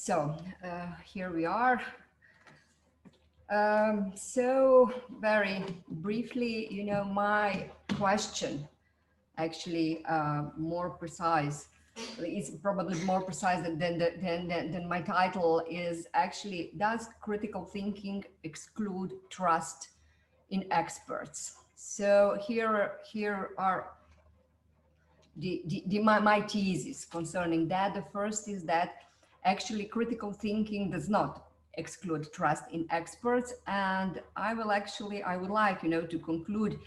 So here we are. So very briefly, you know, my question actually more precise. It's probably more precise than my title is actually, does critical thinking exclude trust in experts? So here are my thesis concerning that. The first is that actually critical thinking does not exclude trust in experts, and I would like, you know, to conclude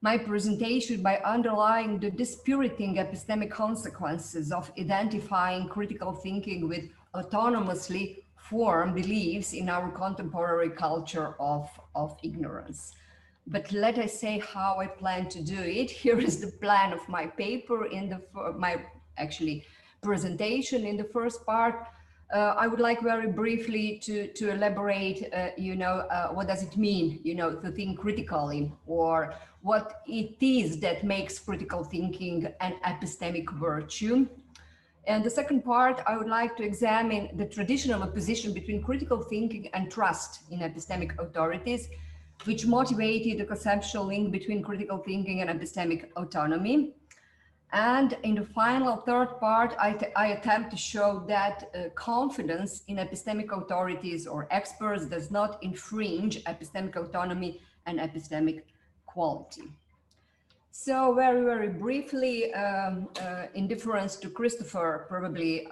my presentation by underlying the dispiriting epistemic consequences of identifying critical thinking with autonomously formed beliefs in our contemporary culture of ignorance. But let us say how I plan to do it. Here is the plan of my paper in my presentation. In the first part, I would like very briefly to elaborate, what does it mean, to think critically, or what it is that makes critical thinking an epistemic virtue. And the second part, I would like to examine the traditional opposition between critical thinking and trust in epistemic authorities, which motivated the conceptual link between critical thinking and epistemic autonomy. And in the final third part, I attempt to show that confidence in epistemic authorities or experts does not infringe epistemic autonomy and epistemic quality. So very, very briefly, in difference to Christopher, probably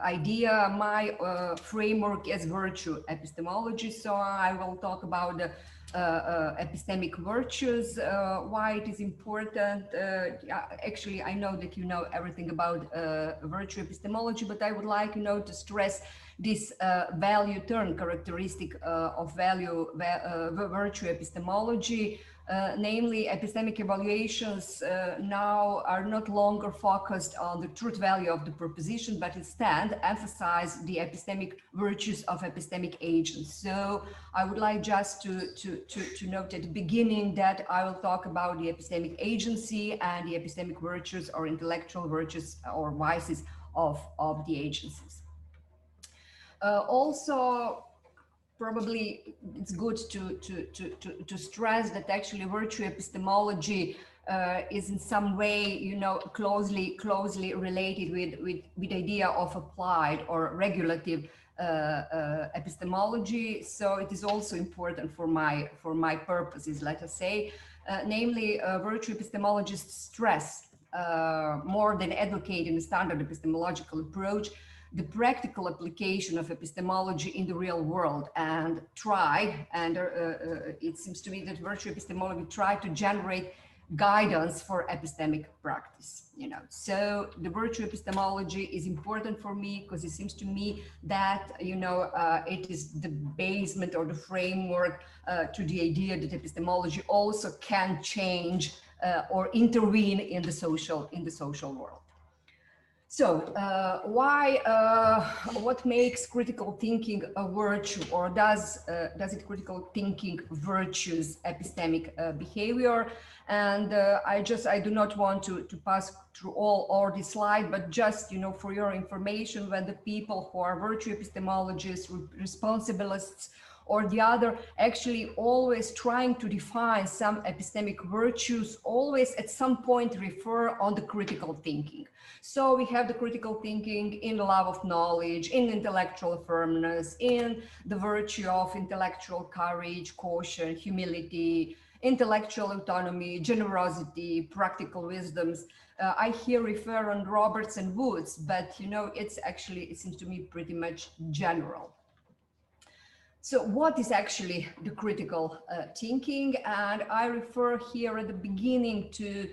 idea, my framework is virtue epistemology. So I will talk about the epistemic virtues, why it is important. Actually, I know that you know everything about virtue epistemology, but I would like, to stress this value turn characteristic of virtue epistemology. Namely, epistemic evaluations now are not longer focused on the truth value of the proposition, but instead emphasize the epistemic virtues of epistemic agents. So I would like just to note at the beginning that I will talk about the epistemic agency and the epistemic virtues or intellectual virtues or vices of the agencies. Also, probably it's good to stress that actually virtue epistemology is in some way, closely related with the idea of applied or regulative epistemology. So it is also important for my purposes, let us say, namely virtue epistemologists stress more than advocating the standard epistemological approach, the practical application of epistemology in the real world, and it seems to me that virtue epistemology try to generate guidance for epistemic practice. So the virtue epistemology is important for me because it seems to me that it is the basement or the framework to the idea that epistemology also can change or intervene in the social world. So what makes critical thinking a virtue, or does it critical thinking virtues epistemic behavior? And I do not want to pass through all this slide, but just, for your information, when the people who are virtue epistemologists, responsibilists, or the other, actually always trying to define some epistemic virtues, always at some point refer on the critical thinking. So we have the critical thinking in the love of knowledge, in intellectual firmness, in the virtue of intellectual courage, caution, humility, intellectual autonomy, generosity, practical wisdoms. I here refer on Roberts and Woods, but it seems to me pretty much general. So what is actually the critical thinking? And I refer here at the beginning to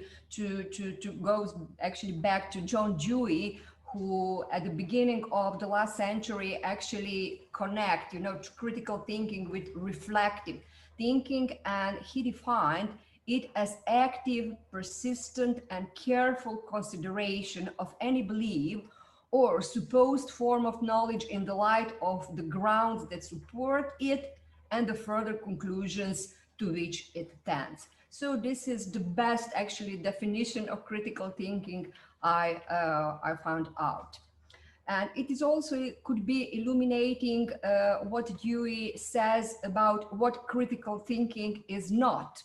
go actually back to John Dewey, who at the beginning of the last century actually connect, critical thinking with reflective thinking. And he defined it as active, persistent, and careful consideration of any belief or supposed form of knowledge in the light of the grounds that support it and the further conclusions to which it tends. So this is the best actually definition of critical thinking I found out. And it is also could be illuminating what Dewey says about what critical thinking is not.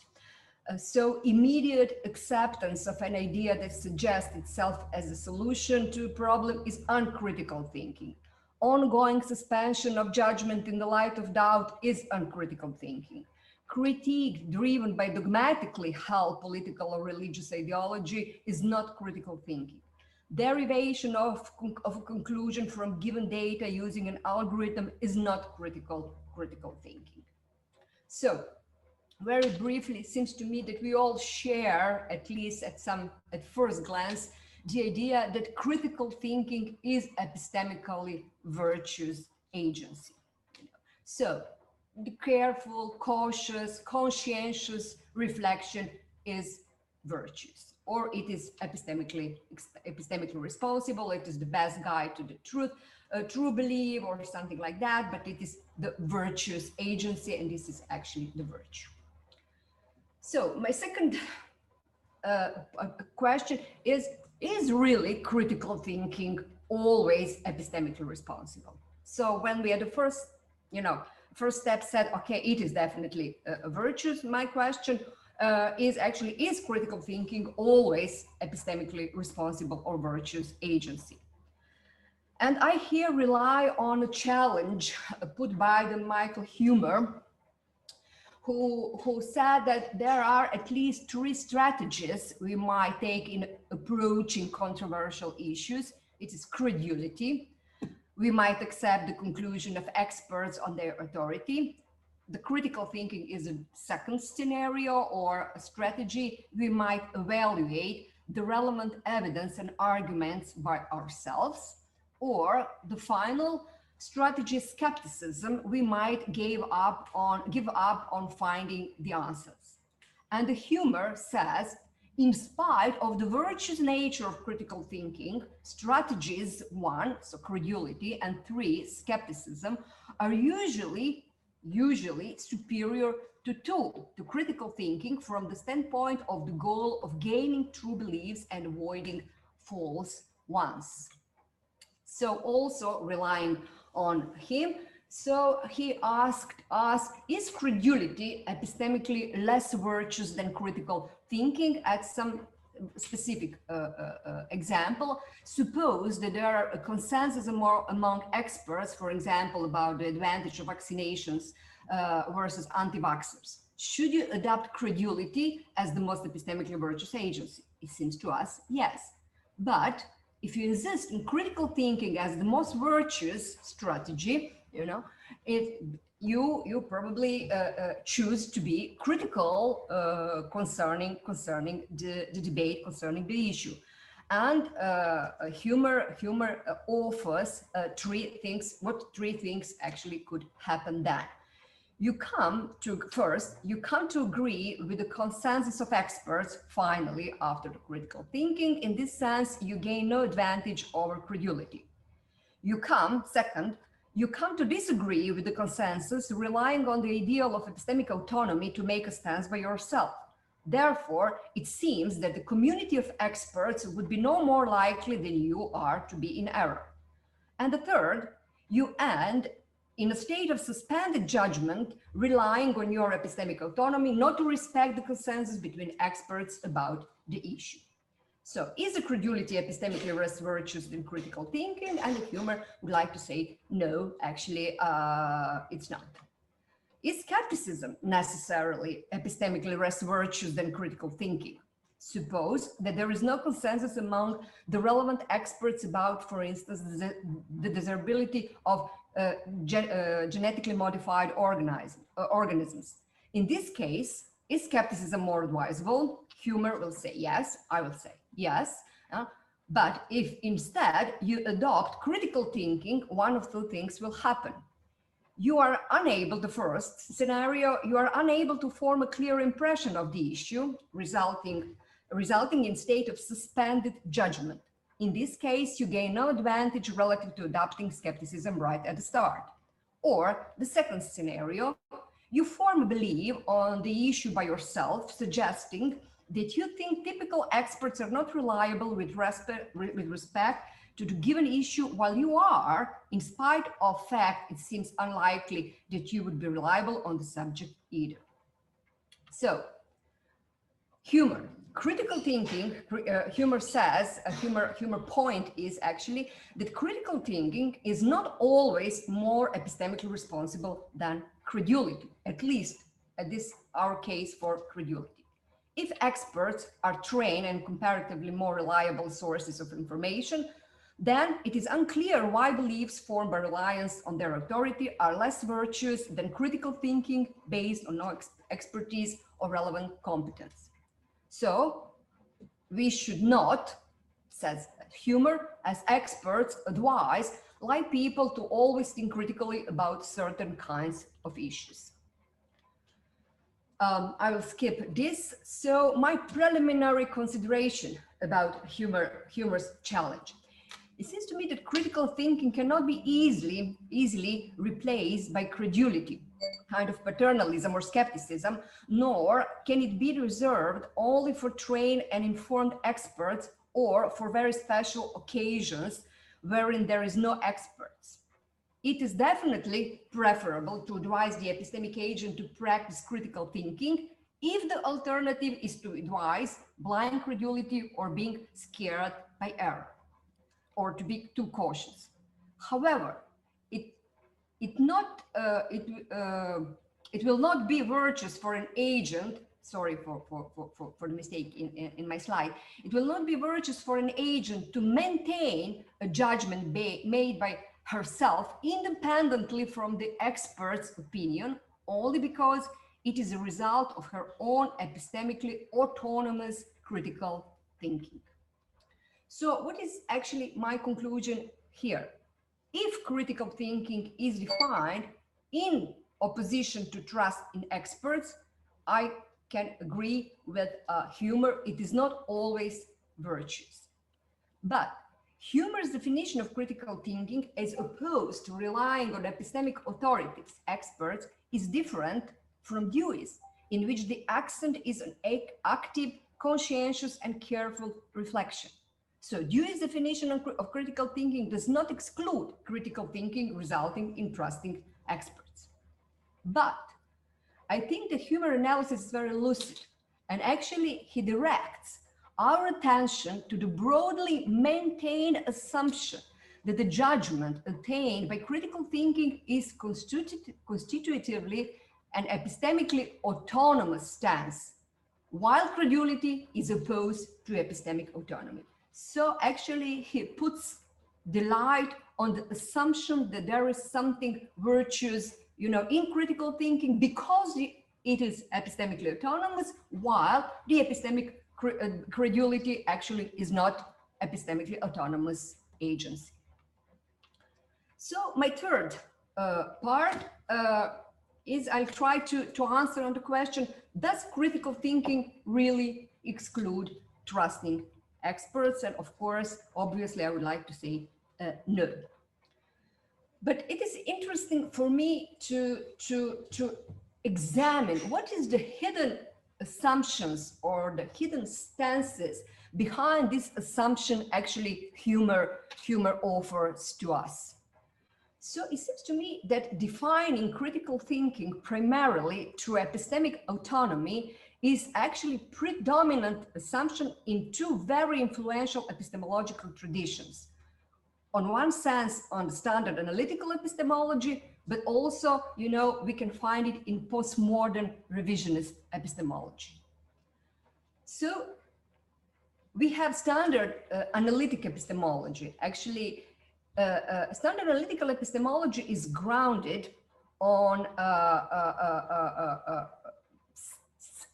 So immediate acceptance of an idea that suggests itself as a solution to a problem is uncritical thinking. Ongoing suspension of judgment in the light of doubt is uncritical thinking. Critique driven by dogmatically held political or religious ideology is not critical thinking. Derivation of a conclusion from given data using an algorithm is not critical thinking. So, very briefly, it seems to me that we all share, at least at first glance, the idea that critical thinking is epistemically virtuous agency. So, the careful, cautious, conscientious reflection is virtuous, or it is epistemically responsible. It is the best guide to the truth, true belief, or something like that. But it is the virtuous agency, and this is actually the virtue. So my second question is really critical thinking always epistemically responsible? So when we had the first step said, okay, it is definitely a virtuous, my question is critical thinking always epistemically responsible or virtuous agency? And I here rely on a challenge put by the Michael Huemer, who said that there are at least 3 strategies we might take in approaching controversial issues. It is credulity. We might accept the conclusion of experts on their authority. The critical thinking is a second scenario or a strategy. We might evaluate the relevant evidence and arguments by ourselves. Or the final strategy, skepticism, we might give up on finding the answers. And the Huemer says, in spite of the virtuous nature of critical thinking, strategies 1, so credulity, and 3, skepticism, are usually superior to 2, to critical thinking from the standpoint of the goal of gaining true beliefs and avoiding false ones. So also relying on him, so he asked us, is credulity epistemically less virtuous than critical thinking? At some specific example, suppose that there are a consensus among experts, for example, about the advantage of vaccinations versus anti-vaxxers. Should you adopt credulity as the most epistemically virtuous agency? It seems to us, yes. But if you insist on critical thinking as the most virtuous strategy, you probably choose to be critical concerning the debate, concerning the issue. And Huemer offers 3 things actually could happen then. You come to agree with the consensus of experts, finally, after the critical thinking. In this sense, you gain no advantage over credulity. Second, you come to disagree with the consensus, relying on the ideal of epistemic autonomy to make a stance by yourself. Therefore, it seems that the community of experts would be no more likely than you are to be in error. And the third, you end in a state of suspended judgment, relying on your epistemic autonomy not to respect the consensus between experts about the issue. So is the credulity epistemically less virtuous than critical thinking? And the Huemer would like to say, no, actually, it's not. Is skepticism necessarily epistemically less virtuous than critical thinking? Suppose that there is no consensus among the relevant experts about, for instance, the desirability of genetically modified organisms. In this case, is skepticism more advisable? Huemer will say yes, I will say yes. But if instead you adopt critical thinking, one of 2 things will happen. You are unable, the first scenario, you are unable to form a clear impression of the issue, resulting in state of suspended judgment. In this case, you gain no advantage relative to adopting skepticism right at the start. Or the second scenario, you form a belief on the issue by yourself, suggesting that you think typical experts are not reliable with respect to the given issue, while you are, in spite of fact, it seems unlikely that you would be reliable on the subject either. So, humor. Critical thinking, humor says, humor point is actually that critical thinking is not always more epistemically responsible than credulity, at least at this our case for credulity. If experts are trained and comparatively more reliable sources of information, then it is unclear why beliefs formed by reliance on their authority are less virtuous than critical thinking based on no expertise or relevant competence. So we should not, says humor, as experts advise, like people to always think critically about certain kinds of issues. I will skip this. So my preliminary consideration about humor's challenge. It seems to me that critical thinking cannot be easily replaced by credulity, kind of paternalism or skepticism, nor can it be reserved only for trained and informed experts or for very special occasions wherein there is no experts. It is definitely preferable to advise the epistemic agent to practice critical thinking if the alternative is to advise blind credulity or being scared by error, or to be too cautious. However, it will not be virtuous for an agent, sorry for the mistake in my slide, it will not be virtuous for an agent to maintain a judgment made by herself independently from the expert's opinion, only because it is a result of her own epistemically autonomous critical thinking. So what is actually my conclusion here? If critical thinking is defined in opposition to trust in experts, I can agree with humor. It is not always virtuous. But humor's definition of critical thinking, as opposed to relying on epistemic authorities, experts, is different from Dewey's, in which the accent is on active, conscientious, and careful reflection. So Dewey's definition of critical thinking does not exclude critical thinking resulting in trusting experts. But I think the humor analysis is very lucid, and actually he directs our attention to the broadly maintained assumption that the judgment attained by critical thinking is constitutively an epistemically autonomous stance, while credulity is opposed to epistemic autonomy. So actually he puts the light on the assumption that there is something virtuous, in critical thinking because it is epistemically autonomous, while the epistemic credulity actually is not epistemically autonomous agency. So my third part is I'll try to answer on the question, does critical thinking really exclude trusting experts? And of course, obviously, I would like to say no. But it is interesting for me to examine what is the hidden assumptions or the hidden stances behind this assumption actually humor offers to us. So it seems to me that defining critical thinking primarily through epistemic autonomy is actually predominant assumption in two very influential epistemological traditions. On one sense, on the standard analytical epistemology, but also, we can find it in postmodern revisionist epistemology. So we have standard analytic epistemology. Actually, standard analytical epistemology is grounded on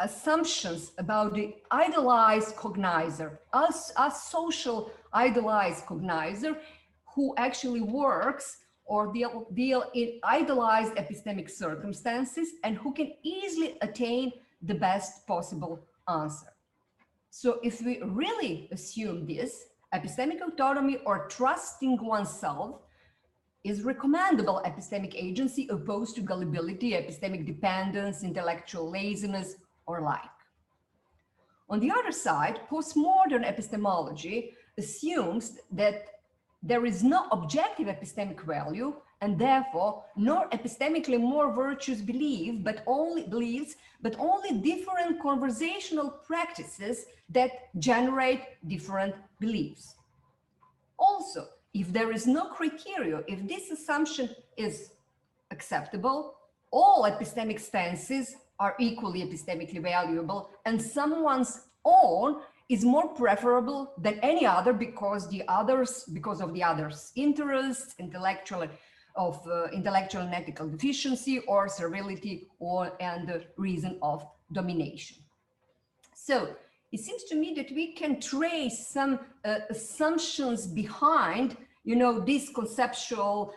assumptions about the idealized cognizer, a social idealized cognizer who actually works or deal in idealized epistemic circumstances and who can easily attain the best possible answer. So if we really assume this, epistemic autonomy or trusting oneself is recommendable epistemic agency opposed to gullibility, epistemic dependence, intellectual laziness, or like. On the other side, postmodern epistemology assumes that there is no objective epistemic value, and therefore nor epistemically more virtues but only different conversational practices that generate different beliefs. Also, if there is no criteria, if this assumption is acceptable, all epistemic stances are equally epistemically valuable, and someone's own is more preferable than any other because of the other's interests, intellectual and ethical deficiency, or servility, and reason of domination. So it seems to me that we can trace some assumptions behind, these conceptual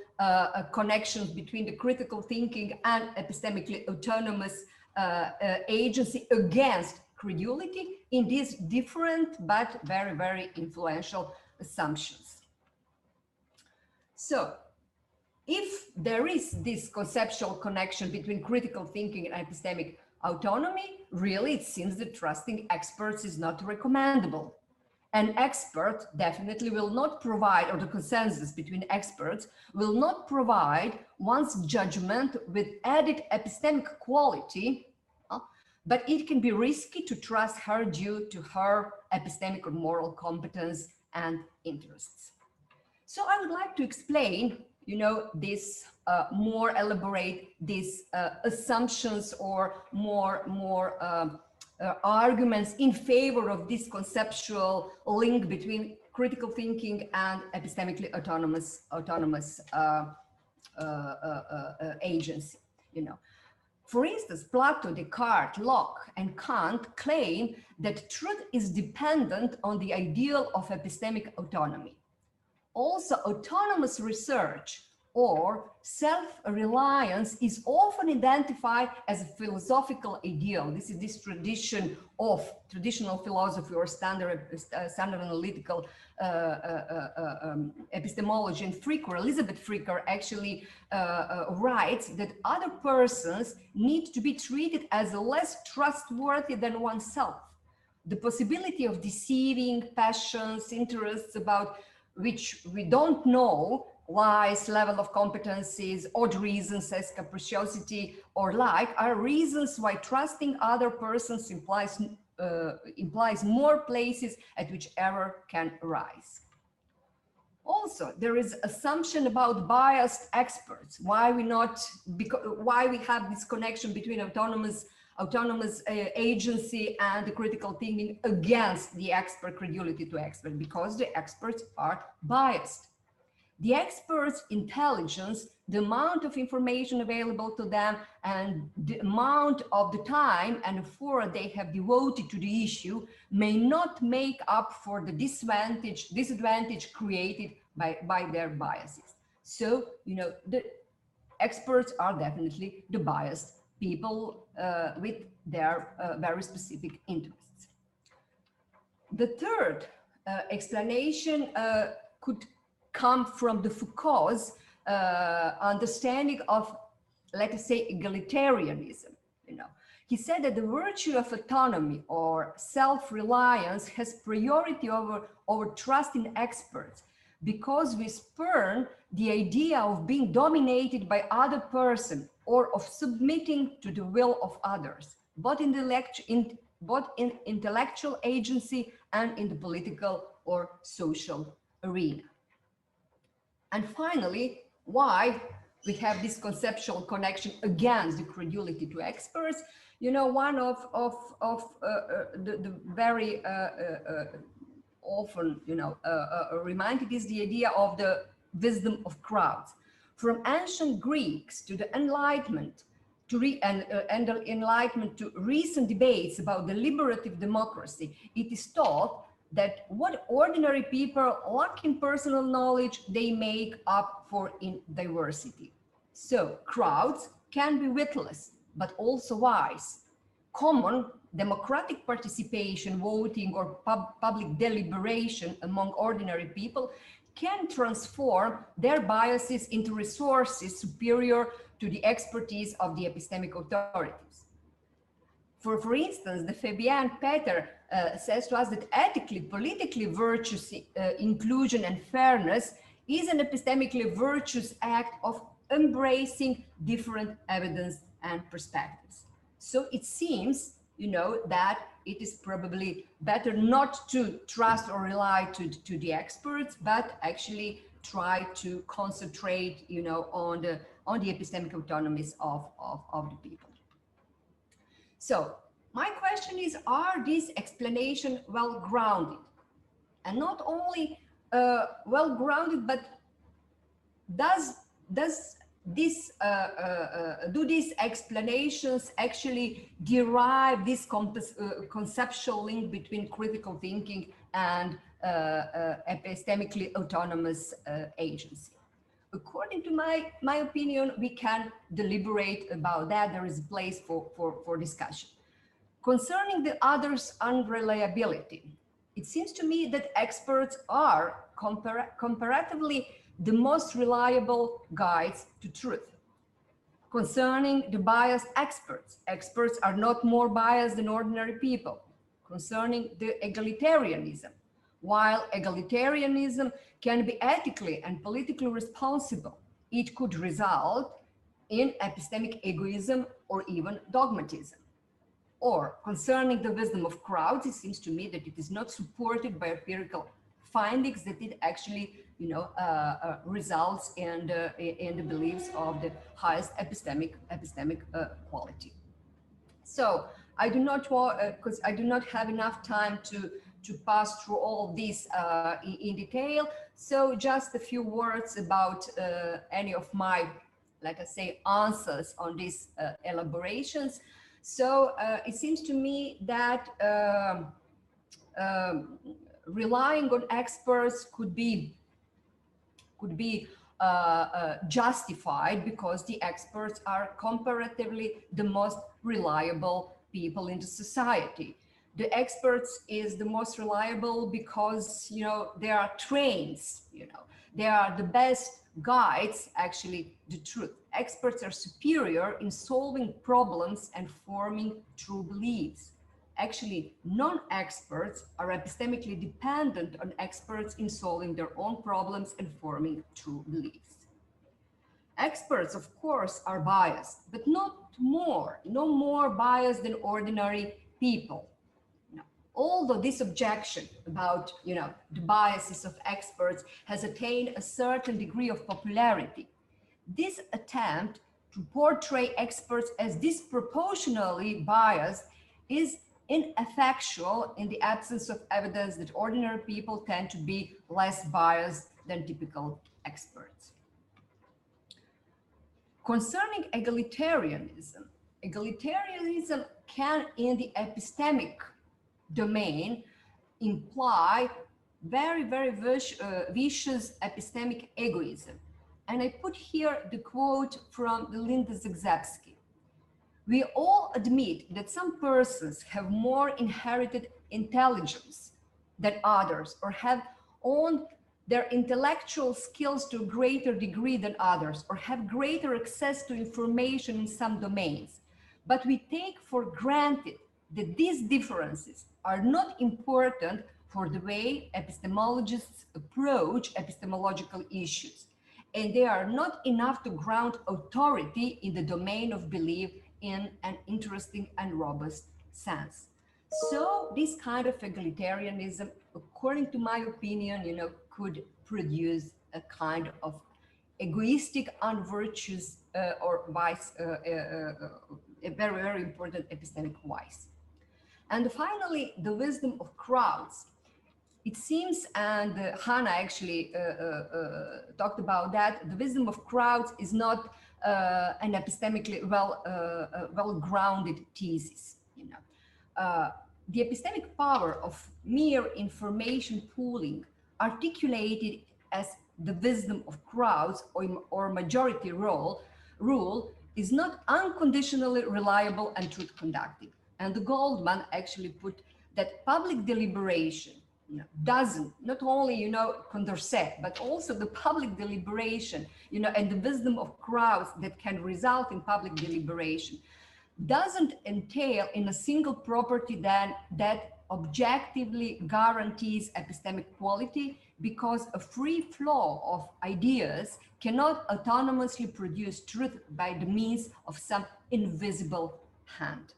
connections between the critical thinking and epistemically autonomous agency against credulity in these different but very, very influential assumptions. So if there is this conceptual connection between critical thinking and epistemic autonomy, really it seems that trusting experts is not recommendable. An expert definitely will not provide, or the consensus between experts will not provide one's judgment with added epistemic quality, but it can be risky to trust her due to her epistemic or moral competence and interests. So I would like to explain, this more elaborate these assumptions or more arguments in favor of this conceptual link between critical thinking and epistemically autonomous agency. For instance, Plato, Descartes, Locke, and Kant claim that truth is dependent on the ideal of epistemic autonomy. Also, autonomous research or self-reliance is often identified as a philosophical ideal. This is this tradition of traditional philosophy or standard analytical epistemology. And Elizabeth Fricker actually writes that other persons need to be treated as less trustworthy than oneself. The possibility of deceiving passions, interests about which we don't know, lies, level of competencies, odd reasons as capriciosity or like, are reasons why trusting other persons implies more places at which error can arise. Also, there is assumption about biased experts. Why we have this connection between autonomous agency and the critical thinking against the expert, credulity to expert, because the experts are biased. The experts' intelligence, the amount of information available to them, and the amount of the time and effort they have devoted to the issue may not make up for the disadvantage created by their biases. So, the experts are definitely the biased people with their very specific interests. The third explanation could come from the Foucault's understanding of, let us say, egalitarianism. He said that the virtue of autonomy or self-reliance has priority over trust in experts, because we spurn the idea of being dominated by other person or of submitting to the will of others, both in intellectual agency and in the political or social arena. And finally, why we have this conceptual connection against the credulity to experts? One of the very often, reminded is the idea of the wisdom of crowds. From ancient Greeks to the Enlightenment, to recent debates about deliberative democracy, it is taught that what ordinary people lack in personal knowledge, they make up for in diversity. So crowds can be witless, but also wise. Common democratic participation, voting, or public deliberation among ordinary people can transform their biases into resources superior to the expertise of the epistemic authorities. For instance, the Fabian Peter says to us that ethically, politically virtuous inclusion and fairness is an epistemically virtuous act of embracing different evidence and perspectives. So it seems, that it is probably better not to trust or rely to the experts, but actually try to concentrate, on the epistemic autonomies of the people. So my question is, are these explanations well grounded? And not only well grounded, but do these explanations actually derive this conceptual link between critical thinking and epistemically autonomous agency? According to my opinion, we can deliberate about that. There is a place for discussion. Concerning the other's unreliability, it seems to me that experts are comparatively the most reliable guides to truth. Concerning the biased experts are not more biased than ordinary people. Concerning the egalitarianism, while egalitarianism can be ethically and politically responsible, it could result in epistemic egoism or even dogmatism. Or concerning the wisdom of crowds, it seems to me that it is not supported by empirical findings, that it actually results in the beliefs of the highest epistemic quality. So I do not want, because I do not have enough time to pass through all this in detail. So just a few words about any of my, let us say, answers on these elaborations. So it seems to me that relying on experts could be justified because the experts are comparatively the most reliable people in the society. The experts is the most reliable because, they are trained, they are the best guides, actually, the truth. Experts are superior in solving problems and forming true beliefs. Actually, non-experts are epistemically dependent on experts in solving their own problems and forming true beliefs. Experts, of course, are biased, but no more biased than ordinary people. Although this objection about, the biases of experts has attained a certain degree of popularity, this attempt to portray experts as disproportionately biased is ineffectual in the absence of evidence that ordinary people tend to be less biased than typical experts. Concerning egalitarianism can, in the epistemic domain, imply very, very vicious epistemic egoism. And I put here the quote from Linda Zagzebski. We all admit that some persons have more inherited intelligence than others, or have honed their intellectual skills to a greater degree than others, or have greater access to information in some domains. But we take for granted that these differences are not important for the way epistemologists approach epistemological issues, and they are not enough to ground authority in the domain of belief in an interesting and robust sense. So this kind of egalitarianism, according to my opinion, could produce a kind of egoistic, unvirtuous, or vice, a very, very important epistemic vice. And finally, the wisdom of crowds. It seems, and Hannah actually talked about that, the wisdom of crowds is not an epistemically well-grounded thesis. The epistemic power of mere information pooling, articulated as the wisdom of crowds or majority rule, is not unconditionally reliable and truth-conductive. And the Goldman actually put that public deliberation doesn't, not only, Condorcet, but also the public deliberation, and the wisdom of crowds that can result in public deliberation doesn't entail in a single property that objectively guarantees epistemic quality, because a free flow of ideas cannot autonomously produce truth by the means of some invisible hand.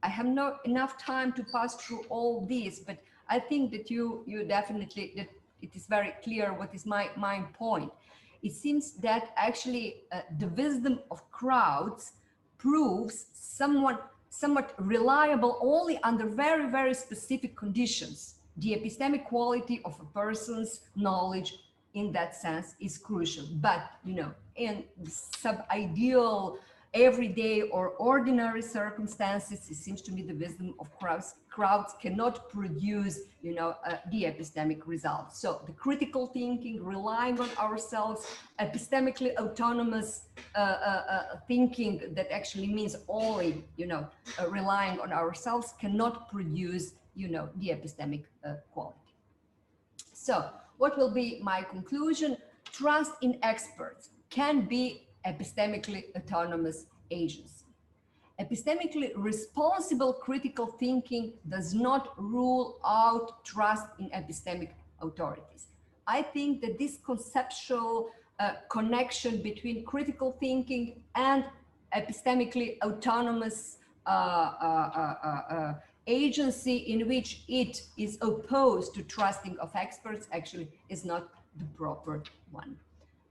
I have not enough time to pass through all this, but I think that you definitely, that it is very clear what is my point. It seems that actually the wisdom of crowds proves somewhat reliable only under very, very specific conditions. The epistemic quality of a person's knowledge in that sense is crucial. But, you know, in sub-ideal, everyday or ordinary circumstances, it seems to me the wisdom of crowds cannot produce, you know, the epistemic results. So the critical thinking, relying on ourselves, epistemically autonomous thinking that actually means only, you know, relying on ourselves cannot produce, you know, the epistemic quality. So what will be my conclusion? Trust in experts can be epistemically autonomous agency. Epistemically responsible critical thinking does not rule out trust in epistemic authorities. I think that this conceptual connection between critical thinking and epistemically autonomous agency in which it is opposed to trusting of experts actually is not the proper one.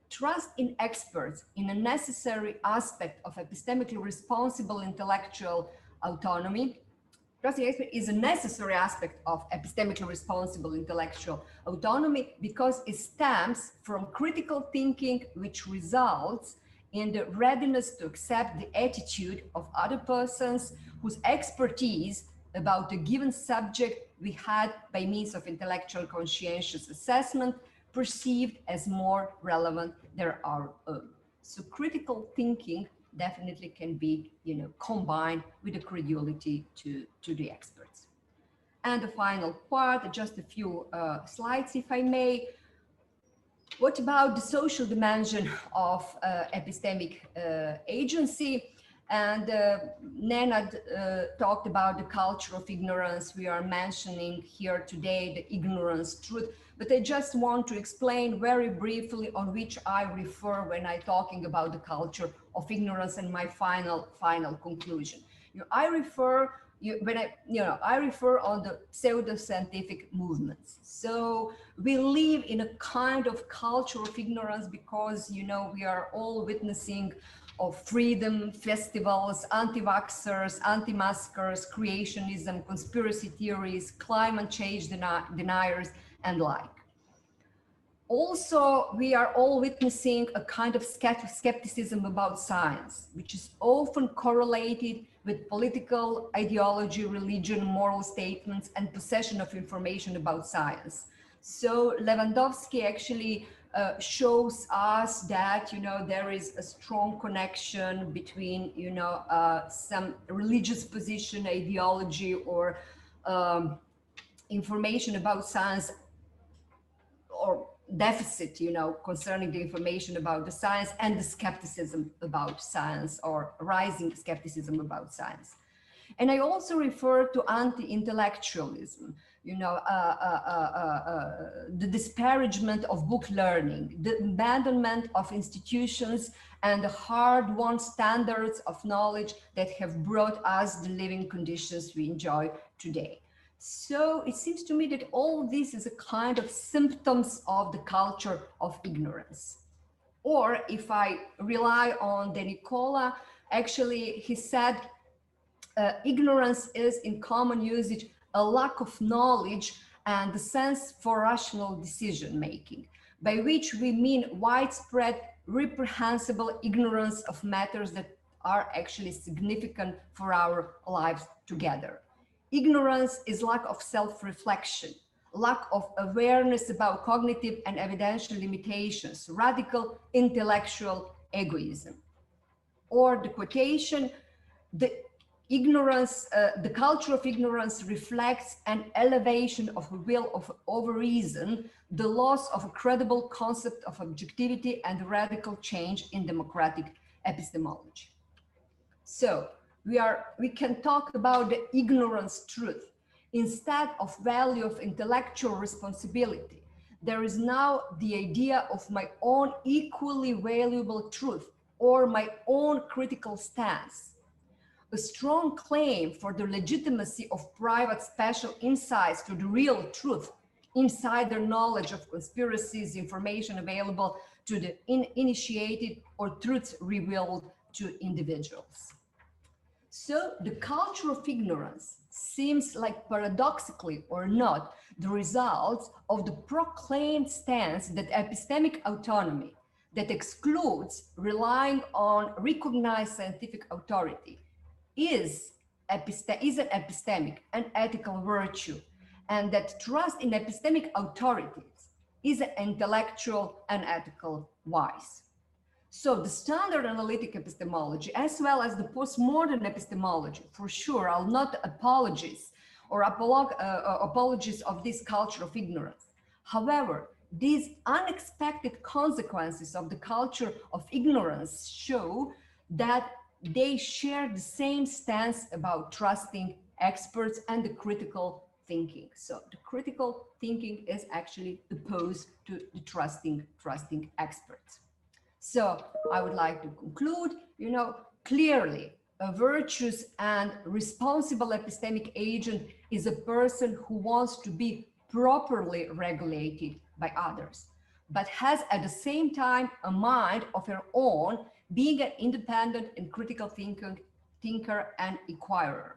Trust in experts in a necessary aspect of epistemically responsible intellectual autonomy. Trust in experts is a necessary aspect of epistemically responsible intellectual autonomy because it stems from critical thinking, which results in the readiness to accept the attitude of other persons whose expertise about a given subject we had by means of intellectual conscientious assessment perceived as more relevant than our own. So critical thinking definitely can be, you know, combined with the credulity to the experts. And the final part, just a few slides, if I may. What about the social dimension of epistemic agency? And Nenad talked about the culture of ignorance. We are mentioning here today the ignorance truth, but I just want to explain very briefly on which I refer when I'm talking about the culture of ignorance and my final conclusion. I refer on the pseudoscientific movements. So we live in a kind of culture of ignorance because, you know, we are all witnessing of freedom festivals, anti-vaxxers, anti-maskers, creationism, conspiracy theories, climate change deniers, and like. Also, we are all witnessing a kind of skepticism about science, which is often correlated with political ideology, religion, moral statements, and possession of information about science. So Lewandowski actually shows us that, you know, there is a strong connection between, you know, some religious position, ideology, or information about science, or deficit, you know, concerning the information about the science, and the skepticism about science, or rising skepticism about science. And I also refer to anti-intellectualism, you know, the disparagement of book learning, the abandonment of institutions, and the hard-won standards of knowledge that have brought us the living conditions we enjoy today. So it seems to me that all this is a kind of symptoms of the culture of ignorance. Or if I rely on De Nicola, actually he said, ignorance is in common usage a lack of knowledge and the sense for rational decision making, by which we mean widespread, reprehensible ignorance of matters that are actually significant for our lives together. Ignorance is lack of self-reflection, lack of awareness about cognitive and evidential limitations, radical intellectual egoism. Or the quotation, the ignorance, the culture of ignorance reflects an elevation of a will over reason, the loss of a credible concept of objectivity, and radical change in democratic epistemology. So we can talk about the ignorance truth instead of value of intellectual responsibility. there is now the idea of my own equally valuable truth or my own critical stance. A strong claim for the legitimacy of private special insights to the real truth, insider knowledge of conspiracies, information available to the initiated or truths revealed to individuals. So the culture of ignorance seems like, paradoxically or not, the result of the proclaimed stance that epistemic autonomy, that excludes relying on recognized scientific authority, is an epistemic and ethical virtue, and that trust in epistemic authorities is an intellectual and ethical vice. So the standard analytic epistemology, as well as the postmodern epistemology, for sure, are not apologies or apologies of this culture of ignorance. However, these unexpected consequences of the culture of ignorance show that they share the same stance about trusting experts and the critical thinking. So the critical thinking is actually opposed to the trusting experts. So I would like to conclude, clearly a virtuous and responsible epistemic agent is a person who wants to be properly regulated by others, but has at the same time a mind of her own, being an independent and critical thinker and inquirer.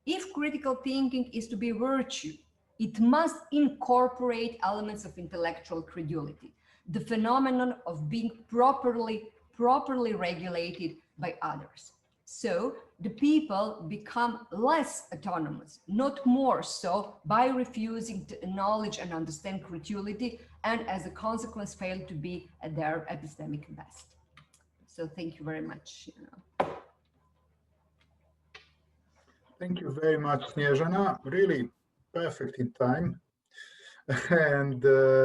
If critical thinking is to be a virtue, it must incorporate elements of intellectual credulity, the phenomenon of being properly regulated by others. So the people become less autonomous, not more so, by refusing to acknowledge and understand credulity, and as a consequence fail to be at their epistemic best. So thank you very much. Thank you very much, Snježana. Really perfect in time. And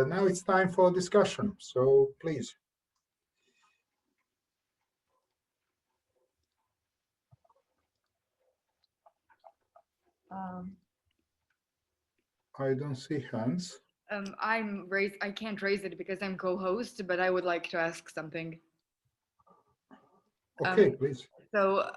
now it's time for discussion. So please. I don't see hands. I can't raise it because I'm co-host, but I would like to ask something. Okay, please. So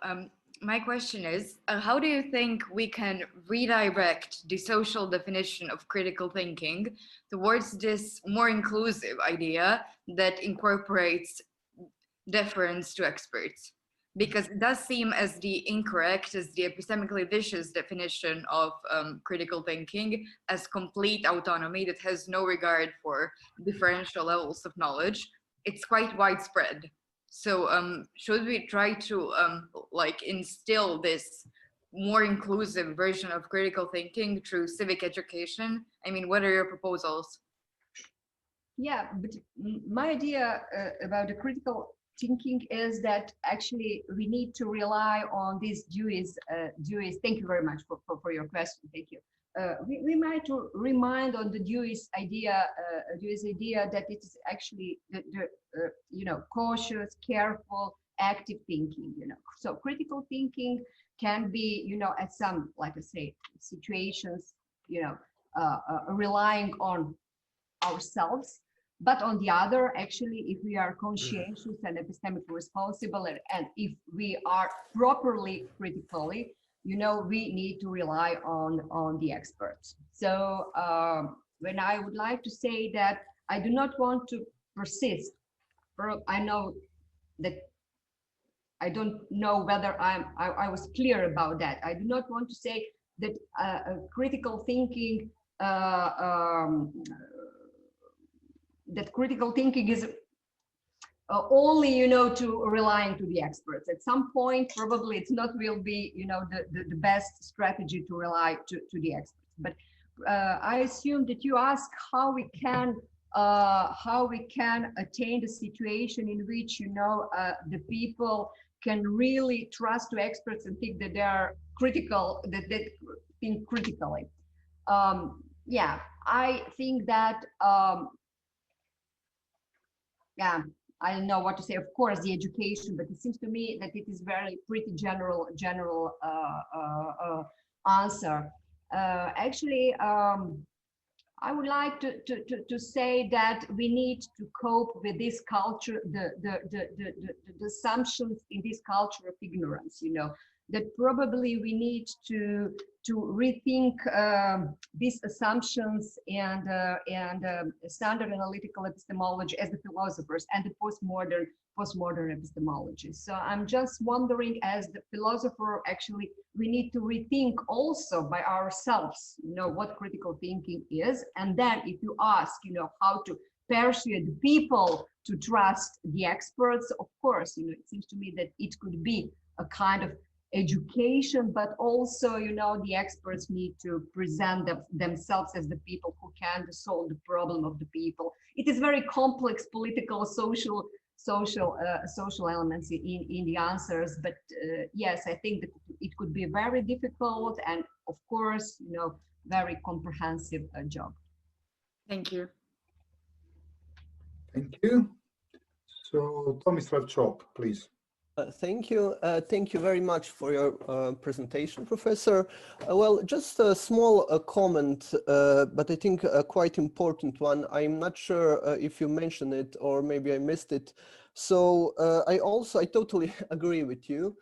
my question is, how do you think we can redirect the social definition of critical thinking towards this more inclusive idea that incorporates deference to experts? Because it does seem as the incorrect, as the epistemically vicious definition of critical thinking as complete autonomy that has no regard for differential levels of knowledge. It's quite widespread. So should we try to instill this more inclusive version of critical thinking through civic education? I mean, what are your proposals? Yeah, but my idea about the critical thinking is that actually we need to rely on these Dewey's. Thank you very much for your question. Thank you. We might remind on the Dewey's idea that it is actually the cautious, careful, active thinking. So critical thinking can be at some, like I say, situations relying on ourselves. But on the other, actually, if we are conscientious and epistemically responsible, and if we are properly critically, we need to rely on the experts. So when I would like to say that I do not want to persist, I know that I don't know whether I was clear about that. I do not want to say that critical thinking that critical thinking is only, to relying to the experts. At some point, probably it's not will be, the best strategy to rely to the experts. But I assume that you ask how we can attain the situation in which, the people can really trust to experts and think that they are critical, that they think critically. Yeah, I think that. Yeah, I don't know what to say. Of course, the education, but it seems to me that it is pretty general answer. Actually, I would like to say that we need to cope with this culture, the assumptions in this culture of ignorance, you know, that probably we need to rethink these assumptions and standard analytical epistemology as the philosophers and the postmodern epistemology. So I'm just wondering, as the philosopher, actually, we need to rethink also by ourselves, you know, what critical thinking is. And then if you ask, you know, how to persuade people to trust the experts, of course, you know, it seems to me that it could be a kind of education, but also, you know, the experts need to present themselves as the people who can solve the problem of the people. It is very complex political, social elements in the answers, but yes, I think that it could be very difficult and, of course, you know, very comprehensive job. Thank you. Thank you. So Tomislav Čop, please. Thank you. Thank you very much for your presentation, Professor. Well, just a small comment, but I think a quite important one. I'm not sure if you mentioned it or maybe I missed it. So I totally agree with you.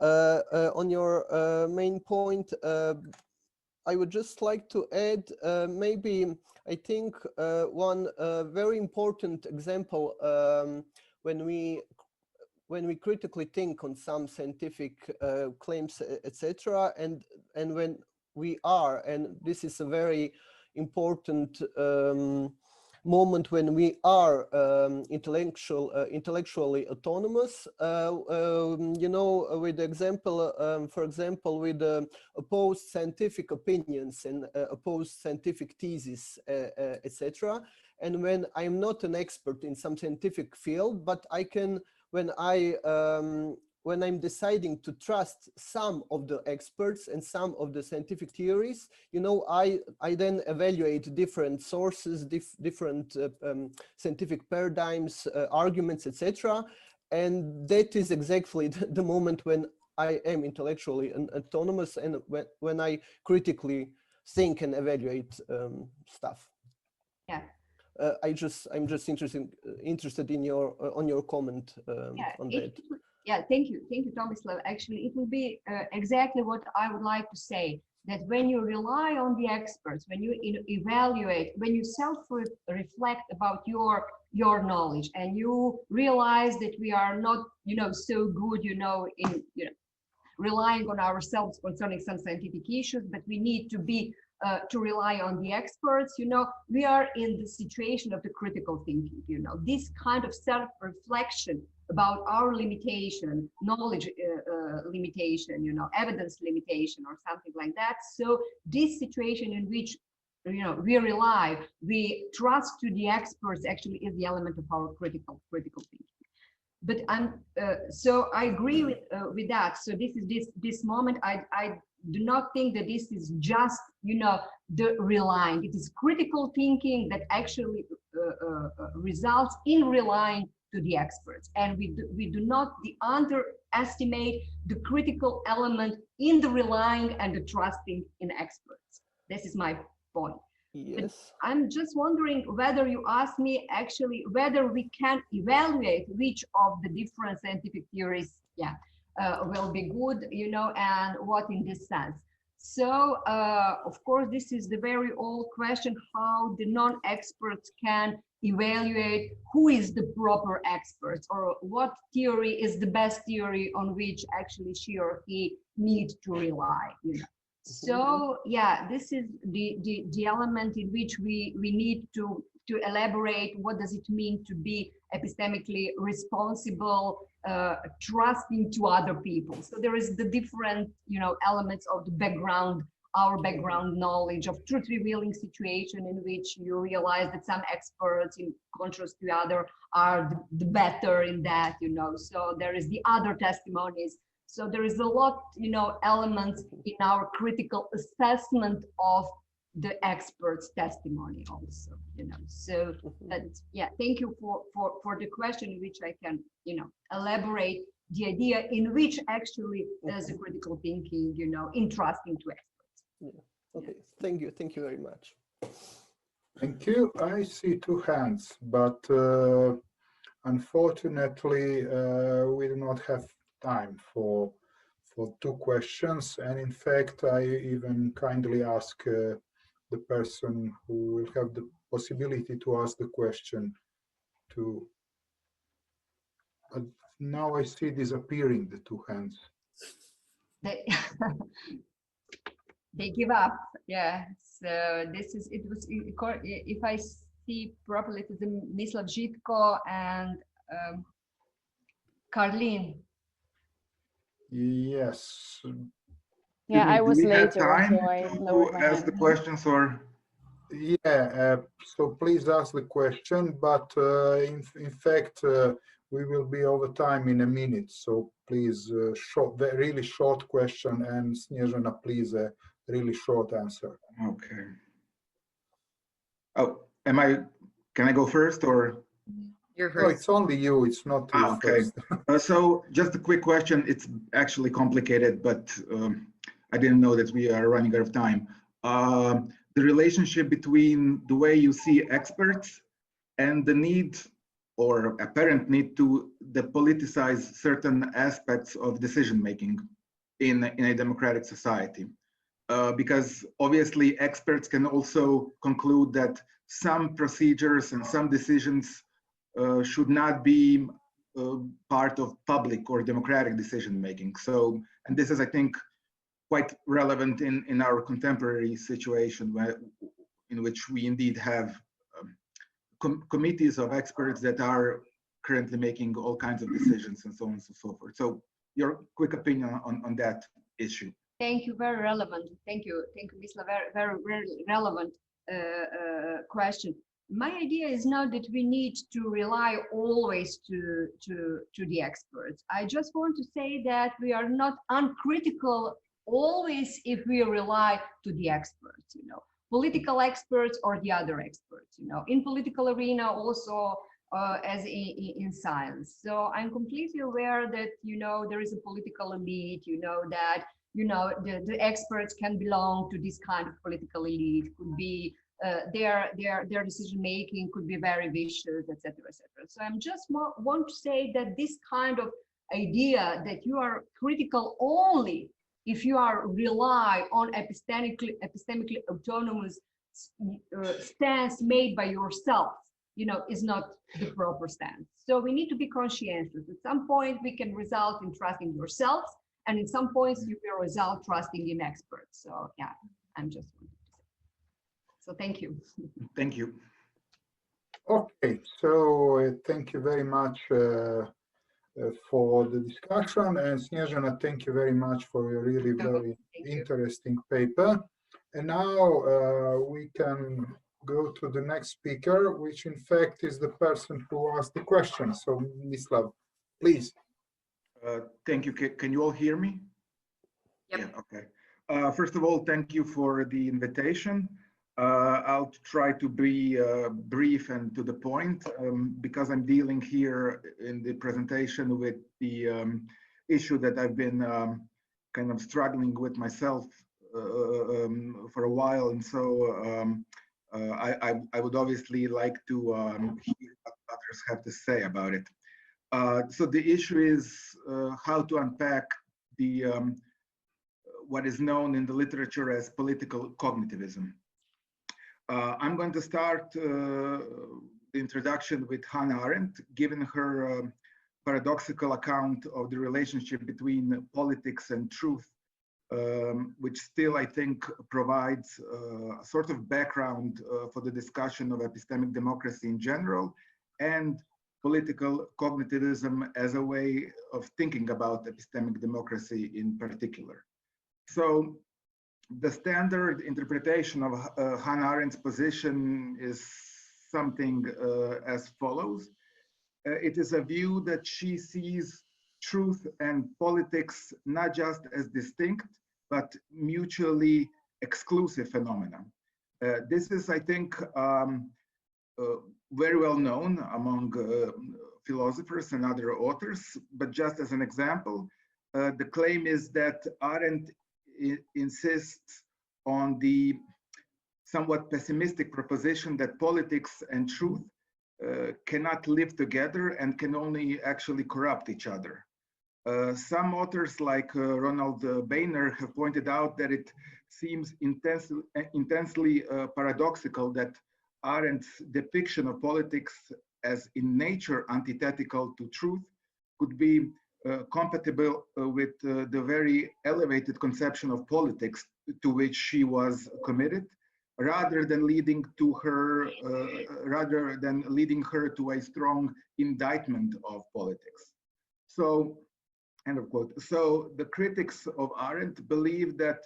On your main point, I would just like to add maybe, I think, one very important example when we critically think on some scientific claims, etc., and when we are, and this is a very important moment when we are intellectually autonomous, you know, with the example, for example, with opposed scientific opinions and opposed scientific theses, etc. And when I'm not an expert in some scientific field, but I can, when I'm deciding to trust some of the experts and some of the scientific theories, you know, I then evaluate different sources, different scientific paradigms, arguments, etc. And that is exactly the moment when I am intellectually autonomous and when I critically think and evaluate stuff. Yeah. I'm just interested in your on your comment on that. Yeah, thank you, Tomislav. Actually, it will be exactly what I would like to say. That when you rely on the experts, when you evaluate, when you self-reflect about your knowledge, and you realize that we are not, you know, so good, you know, in relying on ourselves concerning some scientific issues, but we need to be to rely on the experts, you know, we are in the situation of the critical thinking, you know, this kind of self-reflection about our limitation, knowledge limitation, you know, evidence limitation or something like that. So this situation in which, you know, we rely, we trust to the experts actually is the element of our critical thinking. But so I agree with that. So this moment, I do not think that this is just, you know, the relying. It is critical thinking that actually results in relying to the experts, and we do not underestimate the critical element in the relying and the trusting in experts. This is my point. Yes. But I'm just wondering whether you ask me actually whether we can evaluate which of the different scientific theories, will be good, you know, and what in this sense. So, of course, this is the very old question, how the non-experts can evaluate who is the proper expert, or what theory is the best theory on which actually she or he needs to rely, you know. So, yeah, this is the element in which we need to elaborate what does it mean to be epistemically responsible, trusting to other people. So there is the different, you know, elements of the background, our background knowledge of truth revealing situation in which you realize that some experts, in contrast to other, are the better in that, you know. So there is the other testimonies. So there is a lot, you know, elements in our critical assessment of the expert's testimony also, you know. So that, yeah, thank you for the question, in which I can, you know, elaborate the idea in which actually there's a critical thinking, you know, in trusting to experts. Yeah. Okay, thank you very much. Thank you. I see two hands, but unfortunately, we do not have time for two questions. And in fact, I even kindly ask the person who will have the possibility to ask the question to. But now I see disappearing the two hands. They, they give up. Yeah. So this is, it was, if I see properly, it's the Mislav, Žitko, and Karlin. Yes. Yeah, I was later, so I lowered my hand. Ask the questions, or yeah, so please ask the question, but in fact we will be over time in a minute, so please really short question, and Snježana, please a really short answer. Okay. Oh, can I go first, or? You're first. No, it's only you, it's not you Okay. first. So just a quick question. It's actually complicated, but I didn't know that we are running out of time. The relationship between the way you see experts and the need or apparent need to depoliticize certain aspects of decision-making in a democratic society. Because obviously experts can also conclude that some procedures and some decisions should not be part of public or democratic decision-making. So, and this is, I think, quite relevant in our contemporary situation, in which we indeed have committees of experts that are currently making all kinds of decisions and so on and so forth. So your quick opinion on that issue. Thank you, very relevant. Thank you, Mislav, very relevant question. My idea is not that we need to rely always to the experts. I just want to say that we are not uncritical always if we rely to the experts, you know, political experts or the other experts, you know, in political arena also as in science. So I'm completely aware that, you know, there is a political elite, you know, that, you know, the experts can belong to this kind of political elite, could be their decision making could be very vicious, etc., etc. So I'm just want to say that this kind of idea that you are critical only if you are rely on epistemically autonomous stance made by yourself, you know, is not the proper stance. So we need to be conscientious. At some point, we can result in trusting yourselves, and in some points, you will result trusting in experts. So yeah, I'm just wanting to say. So thank you. Thank you. Okay, so thank you very much for the discussion, and Snježana, thank you very much for your really very interesting paper. And now we can go to the next speaker, which in fact is the person who asked the question. So Mislav, please. Thank you. Can you all hear me? Yep. Yeah, okay. First of all, thank you for the invitation. I'll try to be brief and to the point because I'm dealing here in the presentation with the issue that I've been kind of struggling with myself for a while. And so I would obviously like to hear what others have to say about it. So the issue is how to unpack the what is known in the literature as political cognitivism. I'm going to start the introduction with Hannah Arendt, given her paradoxical account of the relationship between politics and truth, which still, I think, provides a sort of background for the discussion of epistemic democracy in general and political cognitivism as a way of thinking about epistemic democracy in particular. So the standard interpretation of Hannah Arendt's position is something as follows. It is a view that she sees truth and politics not just as distinct, but mutually exclusive phenomena. This is, I think, very well known among philosophers and other authors, but just as an example, the claim is that Arendt insists on the somewhat pessimistic proposition that politics and truth cannot live together and can only actually corrupt each other. Some authors like Ronald Boehner have pointed out that it seems intensely paradoxical that Arendt's depiction of politics as in nature antithetical to truth could be compatible with the very elevated conception of politics to which she was committed, rather than leading her to a strong indictment of politics. So, end of quote. So the critics of Arendt believe that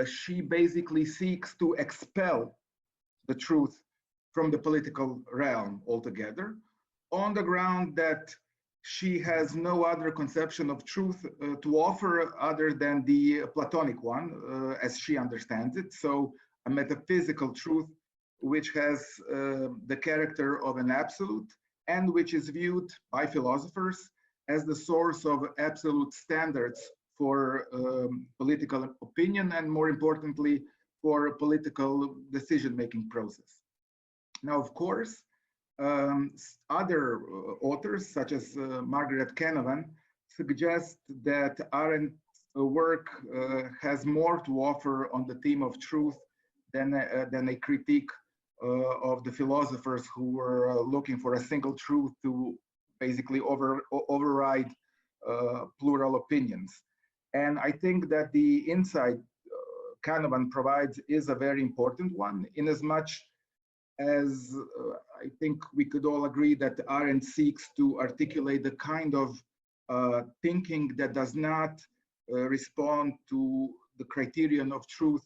she basically seeks to expel the truth from the political realm altogether, on the ground that she has no other conception of truth to offer other than the Platonic one, as she understands it. So a metaphysical truth which has the character of an absolute and which is viewed by philosophers as the source of absolute standards for political opinion and, more importantly, for political decision-making process. Now, of course, other authors, such as Margaret Canavan, suggest that Arendt's work has more to offer on the theme of truth than a critique of the philosophers who were looking for a single truth to basically override plural opinions. And I think that the insight Canavan provides is a very important one, in as much as I think we could all agree that Arendt seeks to articulate the kind of thinking that does not respond to the criterion of truth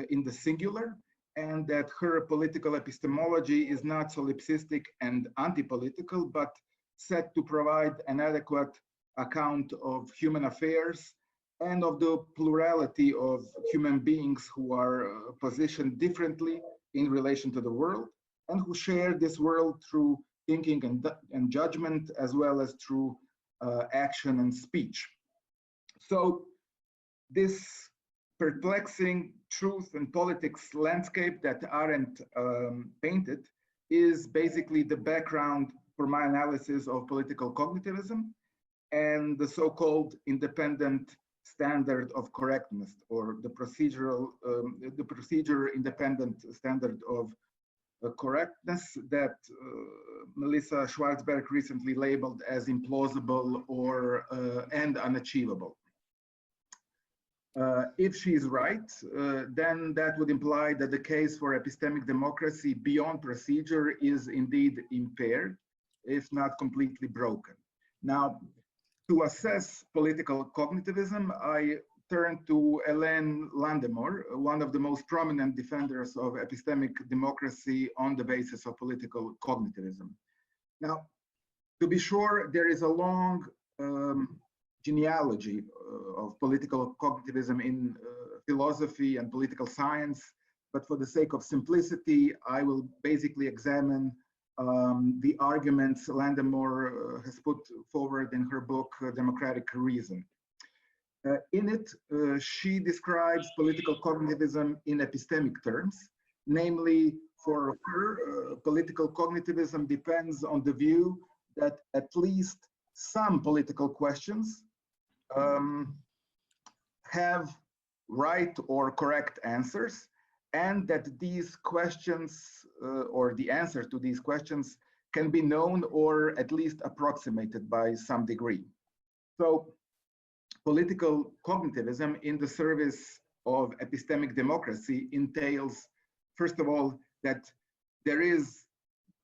in the singular, and that her political epistemology is not solipsistic and anti-political, but set to provide an adequate account of human affairs and of the plurality of human beings who are positioned differently in relation to the world, and who share this world through thinking and judgment, as well as through action and speech. So this perplexing truth and politics landscape that Arendt painted is basically the background for my analysis of political cognitivism and the so-called independent standard of correctness, or the procedure independent standard of correctness that Melissa Schwarzberg recently labeled as implausible or and unachievable. If she is right, then that would imply that the case for epistemic democracy beyond procedure is indeed impaired, if not completely broken. Now, to assess political cognitivism, I turn to Hélène Landemore, one of the most prominent defenders of epistemic democracy on the basis of political cognitivism. Now, to be sure, there is a long genealogy of political cognitivism in philosophy and political science, but for the sake of simplicity, I will basically examine the arguments Landemore has put forward in her book, Democratic Reason. In it, she describes political cognitivism in epistemic terms, namely, for her, political cognitivism depends on the view that at least some political questions have right or correct answers, and that these questions or the answer to these questions can be known or at least approximated by some degree. So political cognitivism in the service of epistemic democracy entails, first of all, that there is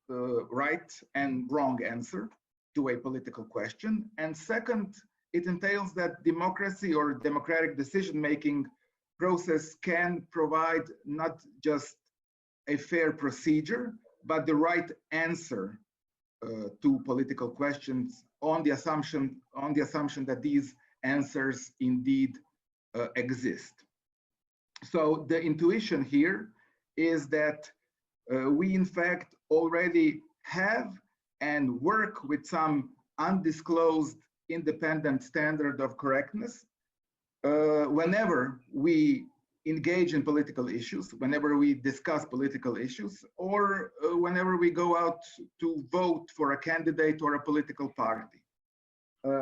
the right and wrong answer to a political question. And second, it entails that democracy or democratic decision-making process can provide not just a fair procedure, but the right answer to political questions on the assumption that these answers indeed exist. So the intuition here is that we in fact already have and work with some undisclosed independent standard of correctness whenever we engage in political issues, whenever we discuss political issues, or whenever we go out to vote for a candidate or a political party.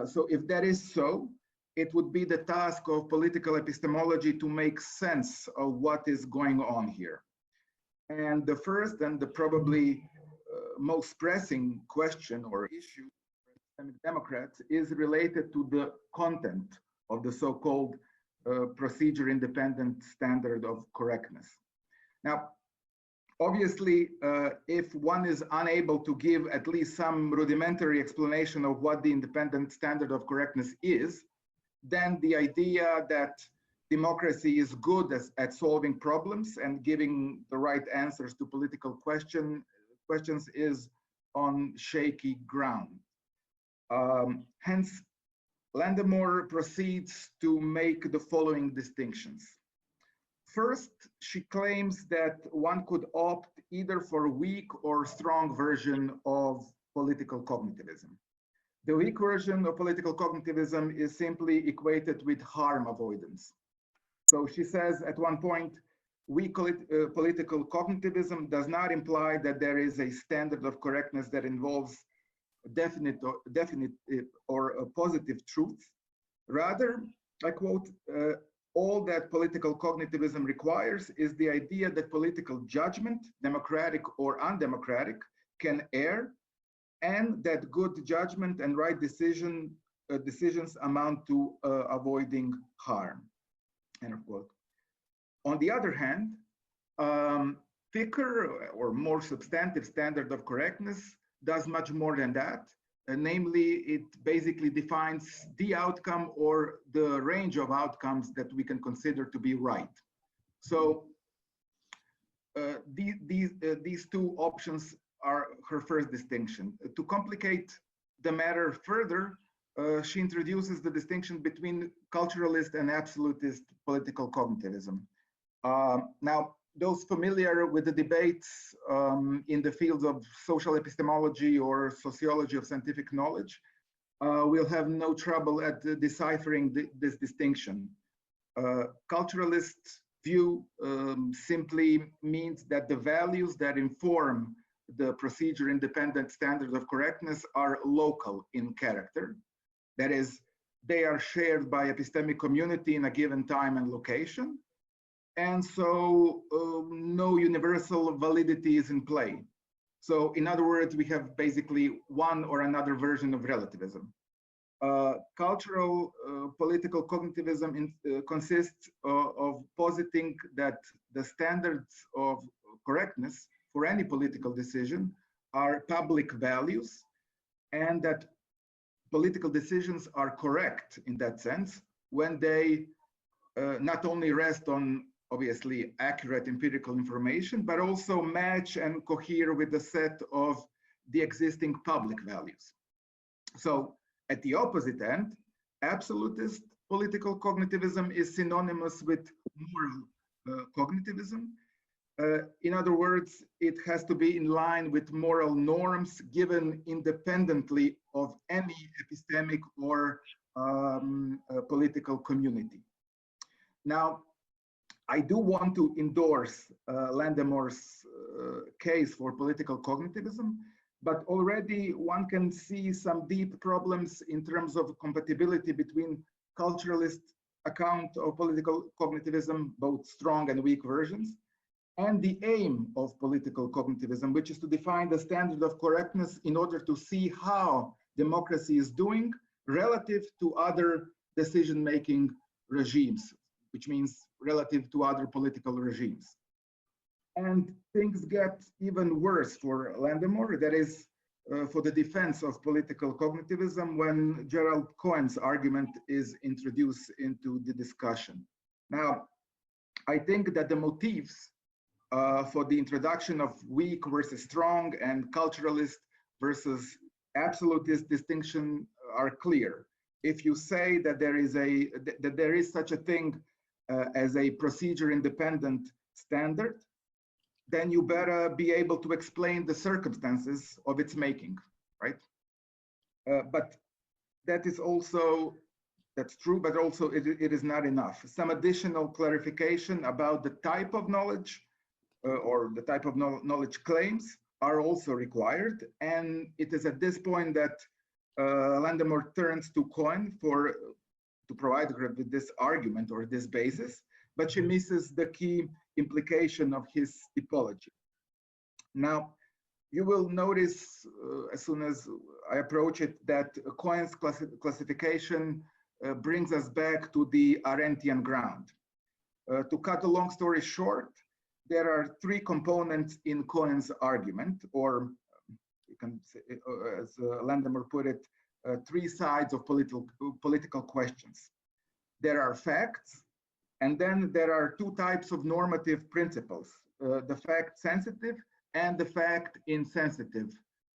So if that is so, it would be the task of political epistemology to make sense of what is going on here. And the first and the probably most pressing question or issue for epistemic Democrats is related to the content of the so-called procedure-independent standard of correctness. Now, obviously, if one is unable to give at least some rudimentary explanation of what the independent standard of correctness is, then the idea that democracy is good at solving problems and giving the right answers to political questions is on shaky ground. Hence, Landemore proceeds to make the following distinctions. First, she claims that one could opt either for a weak or strong version of political cognitivism. The weak version of political cognitivism is simply equated with harm avoidance. So she says at one point, weak political cognitivism does not imply that there is a standard of correctness that involves definite or a positive truth. Rather, I quote, all that political cognitivism requires is the idea that political judgment, democratic or undemocratic, can err, and that good judgment and right decisions amount to avoiding harm, end of quote. On the other hand, thicker or more substantive standard of correctness does much more than that. Namely, it basically defines the outcome or the range of outcomes that we can consider to be right. So these two options are her first distinction. To complicate the matter further, she introduces the distinction between culturalist and absolutist political cognitivism. Now, those familiar with the debates in the fields of social epistemology or sociology of scientific knowledge will have no trouble at deciphering this distinction. Culturalist view simply means that the values that inform the procedure-independent standard of correctness are local in character. That is, they are shared by epistemic community in a given time and location. And so no universal validity is in play. So in other words, we have basically one or another version of relativism. Cultural political cognitivism consists of positing that the standards of correctness for any political decision are public values, and that political decisions are correct in that sense when they not only rest on obviously accurate empirical information, but also match and cohere with the set of the existing public values. So at the opposite end, absolutist political cognitivism is synonymous with moral cognitivism. In other words, it has to be in line with moral norms given independently of any epistemic or political community. Now, I do want to endorse Landemore's case for political cognitivism, but already one can see some deep problems in terms of compatibility between culturalist account of political cognitivism, both strong and weak versions, and the aim of political cognitivism, which is to define the standard of correctness in order to see how democracy is doing relative to other decision-making regimes, which means relative to other political regimes. And things get even worse for Landemore, that is, for the defense of political cognitivism, when Gerald Cohen's argument is introduced into the discussion. Now, I think that the motives for the introduction of weak versus strong and culturalist versus absolutist distinction are clear. If you say that there is such a thing as a procedure-independent standard, then you better be able to explain the circumstances of its making, right? But that is also That's true, but also it is not enough. Some additional clarification about the type of knowledge or the type of knowledge claims are also required. And it is at this point that Landemore turns to Cohen to provide her with this argument or this basis, but she misses the key implication of his typology. Now, you will notice as soon as I approach it that Cohen's classification brings us back to the Arendtian ground. To cut a long story short, there are three components in Cohen's argument, or you can say, as Landemore put it, three sides of political questions. There are facts, and then there are two types of normative principles, the fact-sensitive and the fact-insensitive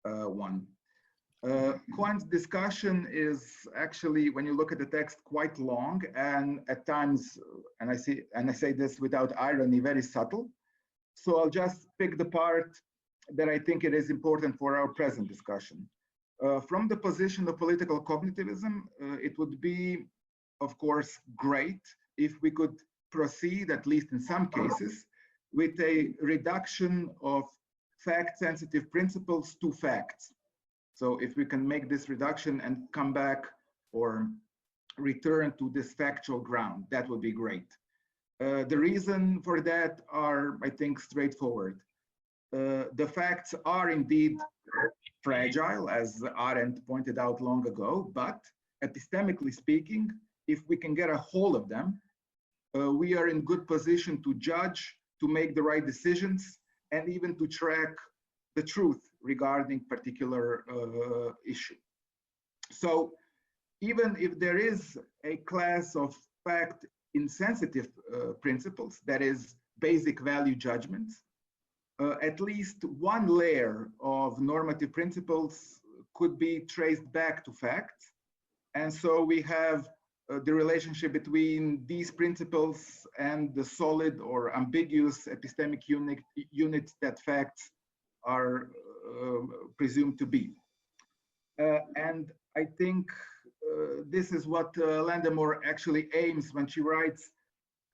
one. Cohen's discussion is actually, when you look at the text, quite long, and at times, and I say this without irony, very subtle. So I'll just pick the part that I think it is important for our present discussion. From the position of political cognitivism, it would be, of course, great if we could proceed, at least in some cases, with a reduction of fact-sensitive principles to facts. So if we can make this reduction and come back or return to this factual ground, that would be great. The reason for that are, I think, straightforward. The facts are indeed fragile, as ARENDT pointed out long ago, but epistemically speaking, if we can get a hold of them, we are in good position to judge, to make the right decisions, and even to track the truth regarding particular issue. So even if there is a class of fact-insensitive principles, that is basic value judgments, at least one layer of normative principles could be traced back to facts. And so we have the relationship between these principles and the solid or ambiguous epistemic units that facts are presumed to be. And I think this is what Landemore actually aims when she writes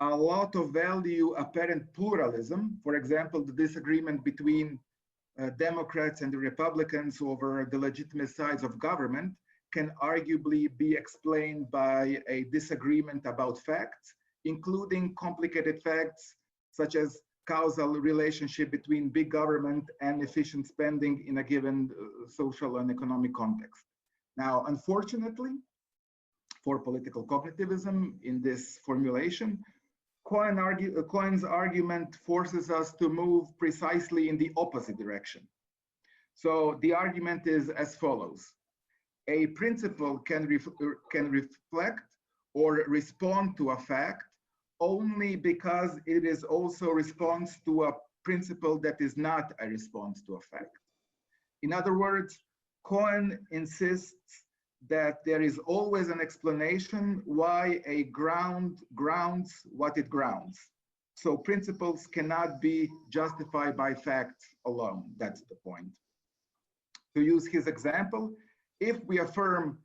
a lot of value apparent pluralism. For example, the disagreement between Democrats and the Republicans over the legitimate sides of government can arguably be explained by a disagreement about facts, including complicated facts such as causal relationship between big government and efficient spending in a given social and economic context. Now, unfortunately, for political cognitivism in this formulation, Cohen's argument forces us to move precisely in the opposite direction. So the argument is as follows. A principle can reflect or respond to a fact only because it is also a response to a principle that is not a response to a fact. In other words, Cohen insists that there is always an explanation why a ground grounds what it grounds. So principles cannot be justified by facts alone. That's the point. To use his example, if we affirm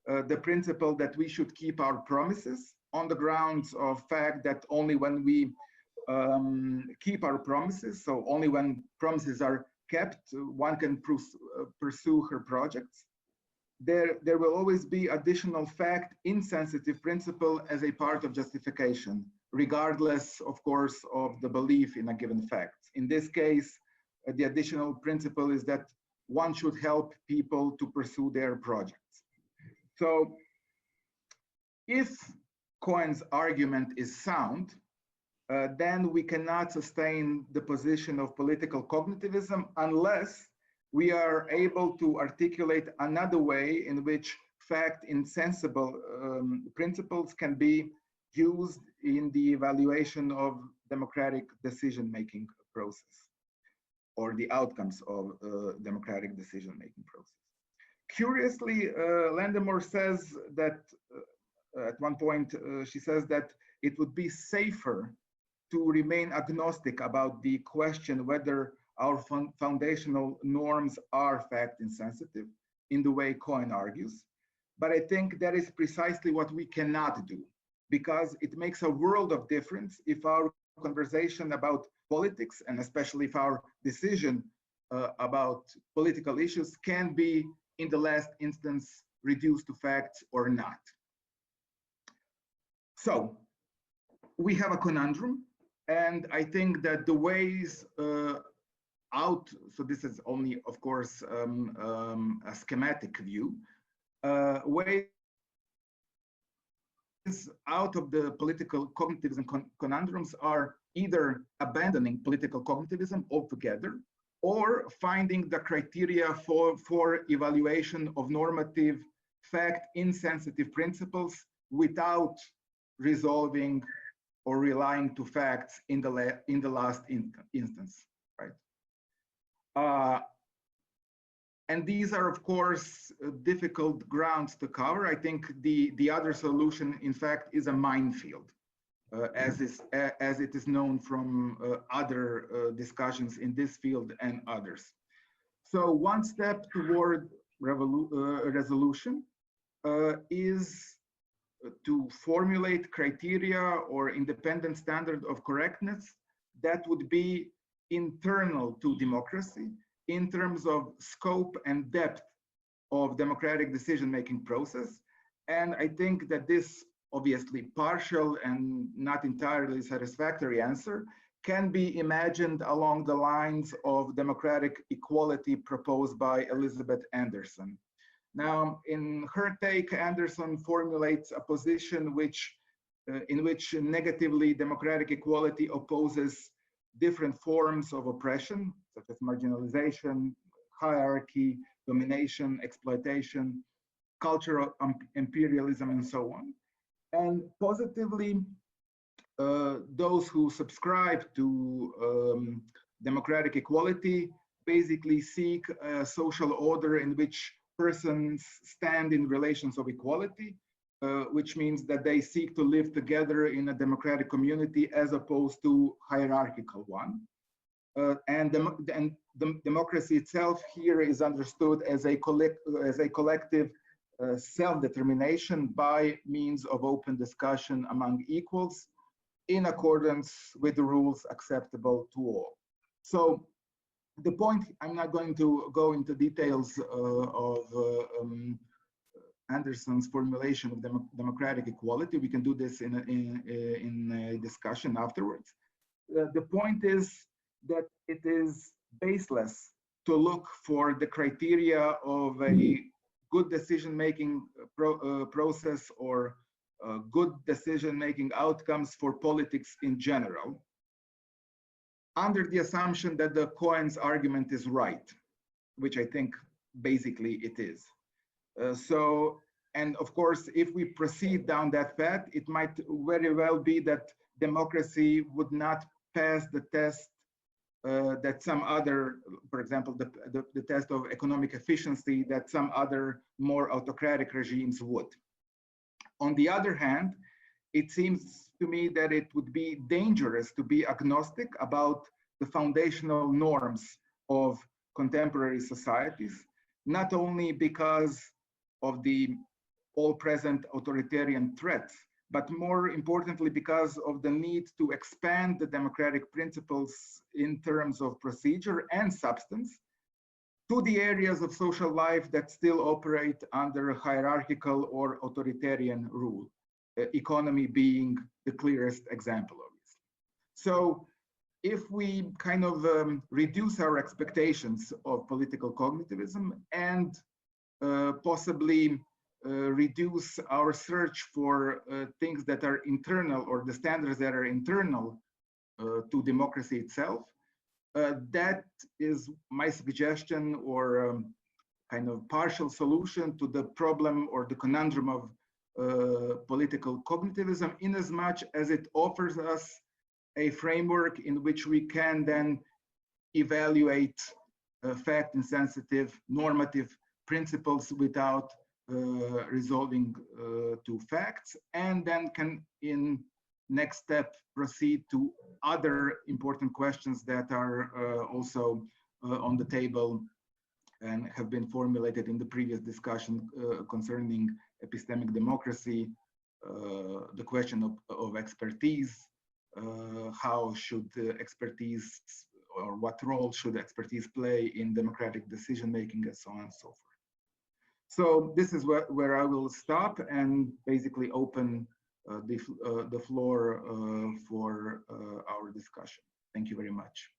the principle that we should keep our promises on the grounds of fact that only when we keep our promises, so only when promises are kept, one can pursue her projects, there will always be additional fact-insensitive principle as a part of justification, regardless, of course, of the belief in a given fact. In this case, the additional principle is that one should help people to pursue their projects. So if Cohen's argument is sound, then we cannot sustain the position of political cognitivism unless we are able to articulate another way in which fact-insensible principles can be used in the evaluation of democratic decision-making process or the outcomes of democratic decision-making process. Curiously, Landemore says that at one point, she says that it would be safer to remain agnostic about the question whether our foundational norms are fact insensitive in the way Cohen argues. But I think that is precisely what we cannot do, because it makes a world of difference if our conversation about politics, and especially if our decision about political issues, can be, in the last instance, reduced to facts or not. So we have a conundrum, and I think that the ways out, so this is only, of course, a schematic view, ways out of the political cognitivism conundrums are either abandoning political cognitivism altogether, or finding the criteria for evaluation of normative fact-insensitive principles without resolving or relying to facts in the last instance, right? And these are, of course, difficult grounds to cover. I think the other solution, in fact, is a minefield, as it is known from other discussions in this field and others. So one step toward resolution is to formulate criteria or independent standard of correctness that would be internal to democracy in terms of scope and depth of democratic decision-making process. And I think that this obviously partial and not entirely satisfactory answer can be imagined along the lines of democratic equality proposed by Elizabeth Anderson. Now, in her take, Anderson formulates a position in which negatively democratic equality opposes different forms of oppression, such as marginalization, hierarchy, domination, exploitation, cultural imperialism, and so on. And positively, those who subscribe to democratic equality basically seek a social order in which persons stand in relations of equality, which means that they seek to live together in a democratic community as opposed to hierarchical one. And the democracy itself here is understood as a collective self-determination by means of open discussion among equals in accordance with the rules acceptable to all. So the point, I'm not going to go into details of Anderson's formulation of democratic equality. We can do this in a discussion afterwards. The point is that it is baseless to look for the criteria of a good decision-making process or good decision-making outcomes for politics in general, under the assumption that the Cohen's argument is right, which I think basically it is. And of course, if we proceed down that path, it might very well be that democracy would not pass the test that some other, for example, the test of economic efficiency that some other more autocratic regimes would. On the other hand, it seems to me that it would be dangerous to be agnostic about the foundational norms of contemporary societies, not only because of the all-present authoritarian threats, but more importantly because of the need to expand the democratic principles in terms of procedure and substance to the areas of social life that still operate under hierarchical or authoritarian rule, economy being the clearest example of this. So if we kind of reduce our expectations of political cognitivism and possibly reduce our search for things that are internal or the standards that are internal to democracy itself, that is my suggestion or kind of partial solution to the problem or the conundrum of political cognitivism, in as much as it offers us a framework in which we can then evaluate fact-insensitive normative principles without resolving to facts, and then can in next step proceed to other important questions that are also on the table and have been formulated in the previous discussion concerning epistemic democracy, the question of expertise, how should expertise, or what role should expertise play in democratic decision making, and so on and so forth. So this is where I will stop and basically open the floor for our discussion. Thank you very much.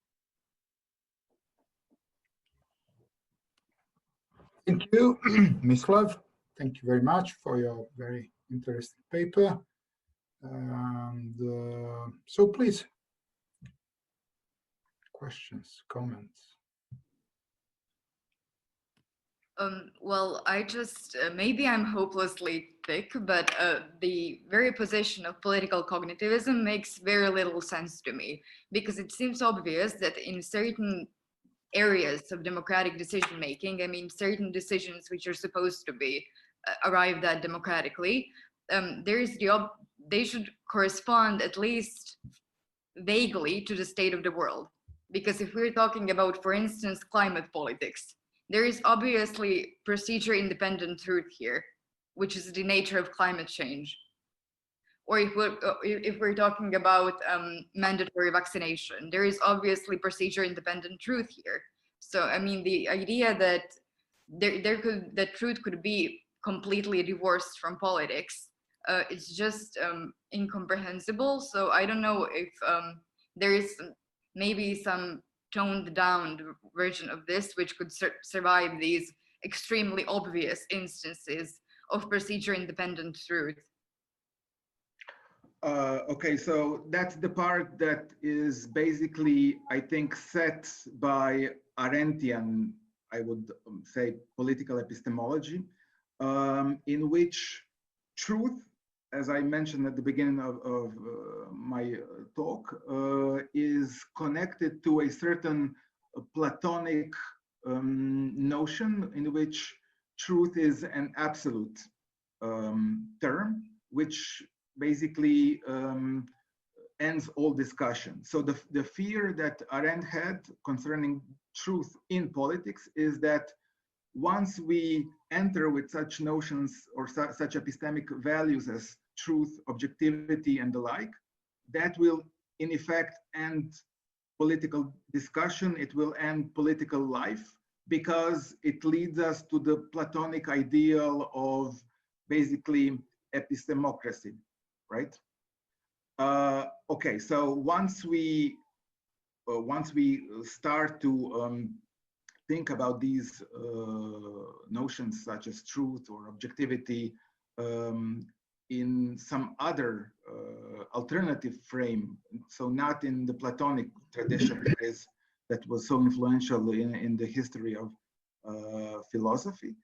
Thank you, Mislav. Thank you very much for your very interesting paper. And so please, questions, comments. Well, I just, maybe I'm hopelessly thick, but the very position of political cognitivism makes very little sense to me, because it seems obvious that in certain areas of democratic decision making, I mean, certain decisions which are supposed to be arrived at democratically, they should correspond at least vaguely to the state of the world. Because if we're talking about, for instance, climate politics, there is obviously procedure-independent truth here, which is the nature of climate change. Or if we're talking about mandatory vaccination, there is obviously procedure-independent truth here. So, I mean, the idea that that truth could be completely divorced from politics, it's just incomprehensible. So I don't know if there is maybe some toned down version of this which could survive these extremely obvious instances of procedure independent truth. Okay, so that's the part that is basically, I think, set by ARENDTian, I would say, political epistemology, in which truth, as I mentioned at the beginning of my talk, is connected to a certain Platonic notion in which truth is an absolute term, which basically ends all discussion. So the fear that Arendt had concerning truth in politics is that once we enter with such notions or such epistemic values as truth, objectivity, and the like, that will in effect end political discussion, it will end political life, because it leads us to the Platonic ideal of basically epistemocracy, right? Okay, so once we start to think about these notions such as truth or objectivity in some other alternative frame, so not in the Platonic tradition that was so influential in the history of philosophy,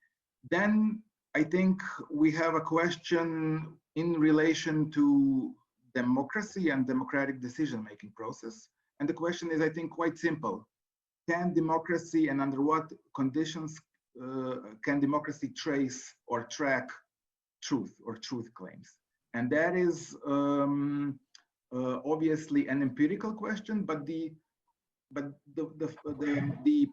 then I think we have a question in relation to democracy and democratic decision-making process. And the question is, I think, quite simple. Can democracy, and under what conditions can democracy trace or track truth or truth claims? And that is obviously an empirical question, but the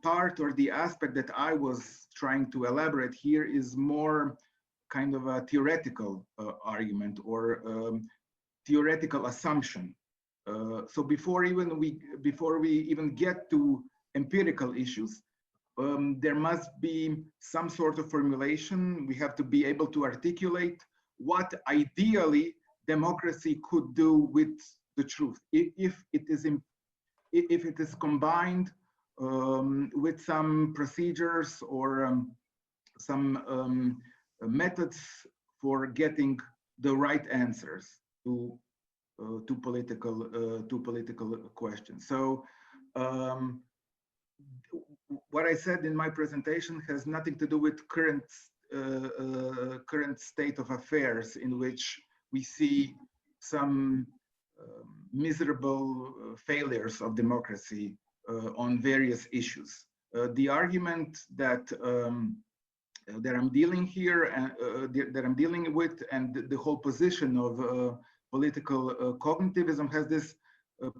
part or the aspect that I was trying to elaborate here is more kind of a theoretical argument or theoretical assumption. So before we even get to empirical issues, there must be some sort of formulation. We have to be able to articulate what ideally democracy could do with the truth, if it is combined with some procedures or some methods for getting the right answers to political questions. So what I said in my presentation has nothing to do with current state of affairs, in which we see some miserable failures of democracy on various issues. The argument that I'm dealing here and that I'm dealing with, and the whole position of political cognitivism, has this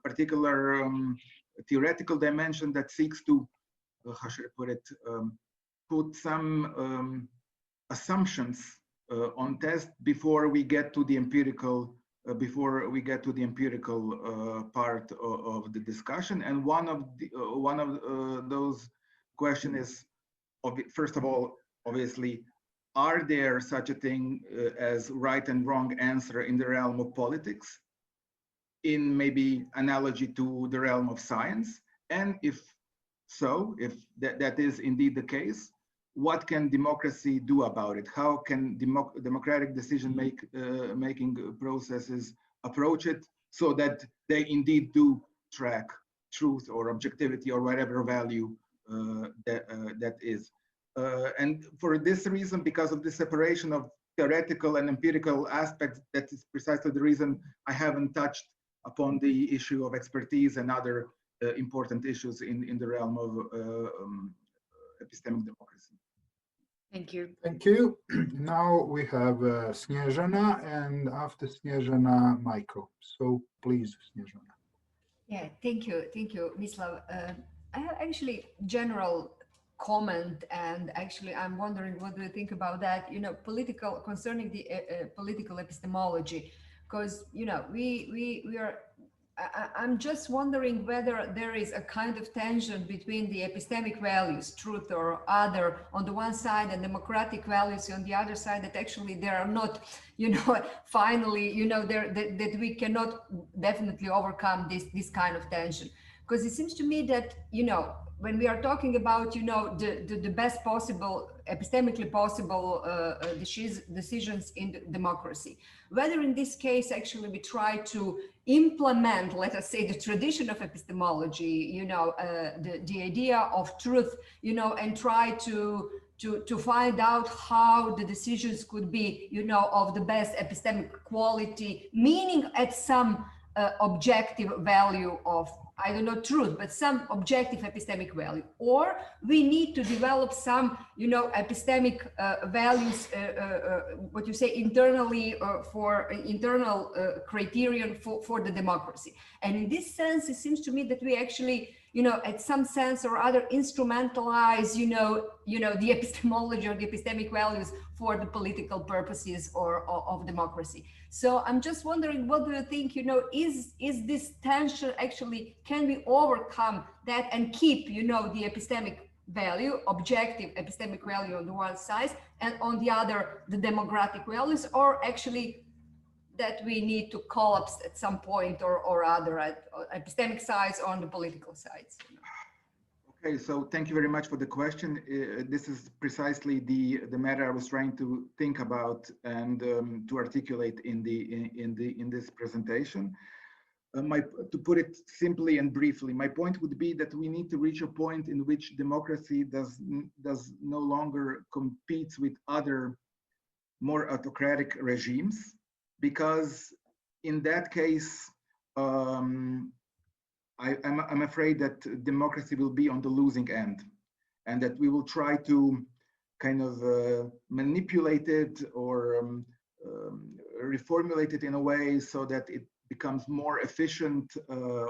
particular theoretical dimension that seeks to, how should I put it, put some assumptions on test before we get to the empirical part of the discussion. And one of those questions is, first of all, obviously, are there such a thing as right and wrong answer in the realm of politics, in maybe analogy to the realm of science? And if so, if that is indeed the case, what can democracy do about it? How can democratic decision making processes approach it so that they indeed do track truth or objectivity or whatever value that is? And for this reason, because of the separation of theoretical and empirical aspects, that is precisely the reason I haven't touched upon the issue of expertise and other important issues in the realm of epistemic democracy. Thank you. Thank you. Now we have Snježana, and after Snježana, Marko. So please, Snježana. Yeah, thank you, Mislav. I have actually general comment, and actually I'm wondering what do you think about that? You know, concerning the political epistemology, because you know we are. I'm just wondering whether there is a kind of tension between the epistemic values, truth or other, on the one side, and democratic values on the other side, that actually there are not, you know, finally, you know, that we cannot definitely overcome this kind of tension. Because it seems to me that, you know, when we are talking about, you know, the best possible, epistemically possible decisions in democracy, whether in this case actually we try to implement, let us say, the tradition of epistemology, you know, the idea of truth, you know, and try to find out how the decisions could be, you know, of the best epistemic quality, meaning at some objective value of, I don't know, truth, but some objective epistemic value. Or we need to develop some, you know, epistemic values, what you say, internally, for internal criterion for the democracy. And in this sense, it seems to me that we actually, you know, at some sense or other instrumentalize, you know, the epistemology or the epistemic values for the political purposes or of democracy. So I'm just wondering, what do you think, you know, is this tension actually, can we overcome that and keep, you know, the epistemic value, objective epistemic value on the one side, and on the other, the democratic values, or actually that we need to collapse at some point or other at epistemic sides or on the political sides? Okay, so thank you very much for the question. This is precisely the matter I was trying to think about and to articulate in this presentation. To put it simply and briefly, my point would be that we need to reach a point in which democracy does no longer compete with other more autocratic regimes, because in that case, I'm afraid that democracy will be on the losing end, and that we will try to kind of manipulate it or reformulate it in a way so that it becomes more efficient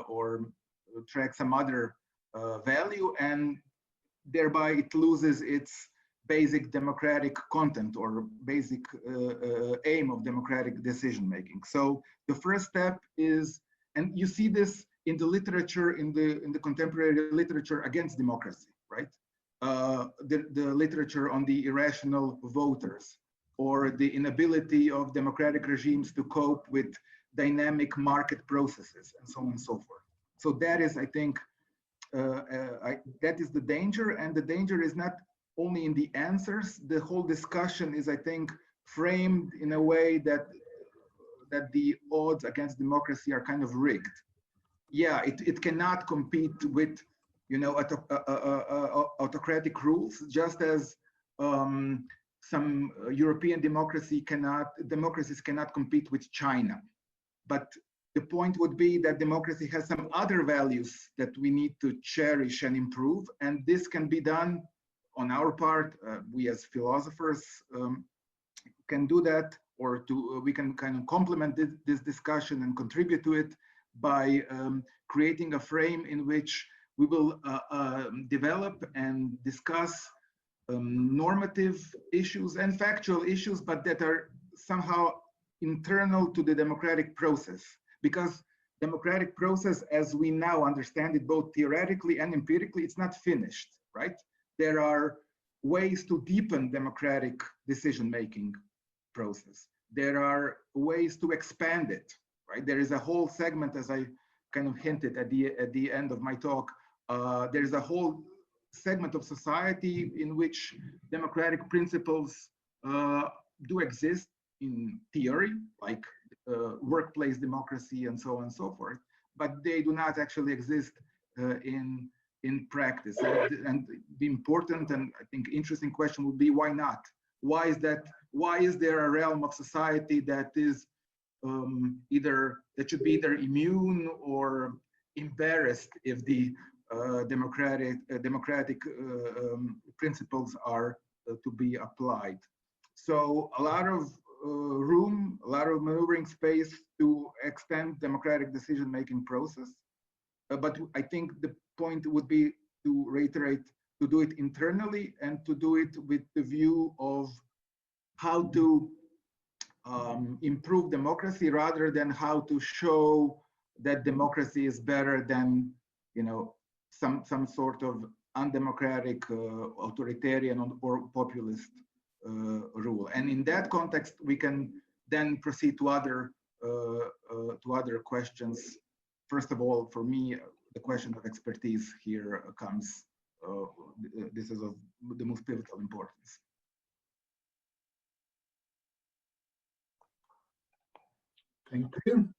or track some other value, and thereby it loses its basic democratic content or basic aim of democratic decision making. So the first step is, and you see this in the literature, in the contemporary literature against democracy, right? The literature on the irrational voters, or the inability of democratic regimes to cope with dynamic market processes, and so on and so forth. So that is, I think, that is the danger, and the danger is not only in the answers. The whole discussion is, I think, framed in a way that the odds against democracy are kind of rigged. Yeah, it cannot compete with, you know, autocratic rules, just as some European democracies cannot compete with China. But the point would be that democracy has some other values that we need to cherish and improve, and this can be done on our part. We as philosophers can do that, or we can kind of complement this discussion and contribute to it by creating a frame in which we will develop and discuss normative issues and factual issues, but that are somehow internal to the democratic process. Because democratic process, as we now understand it, both theoretically and empirically, it's not finished, right? There are ways to deepen democratic decision-making process. There are ways to expand it, right? There is a whole segment, as I kind of hinted at the end of my talk, there's a whole segment of society in which democratic principles do exist in theory, like workplace democracy and so on and so forth, but they do not actually exist in practice. And the important and I think interesting question would be, why not? Why is that? Why is there a realm of society that is should be either immune or embarrassed if the democratic principles are to be applied? So a lot of room, a lot of maneuvering space to extend democratic decision-making process. But I think the point would be to reiterate, to do it internally and to do it with the view of how to improve democracy rather than how to show that democracy is better than, you know, some sort of undemocratic, authoritarian or populist rule. And in that context, we can then proceed to other questions. First of all, for me, the question of expertise here comes. This is of the most pivotal importance. Thank you.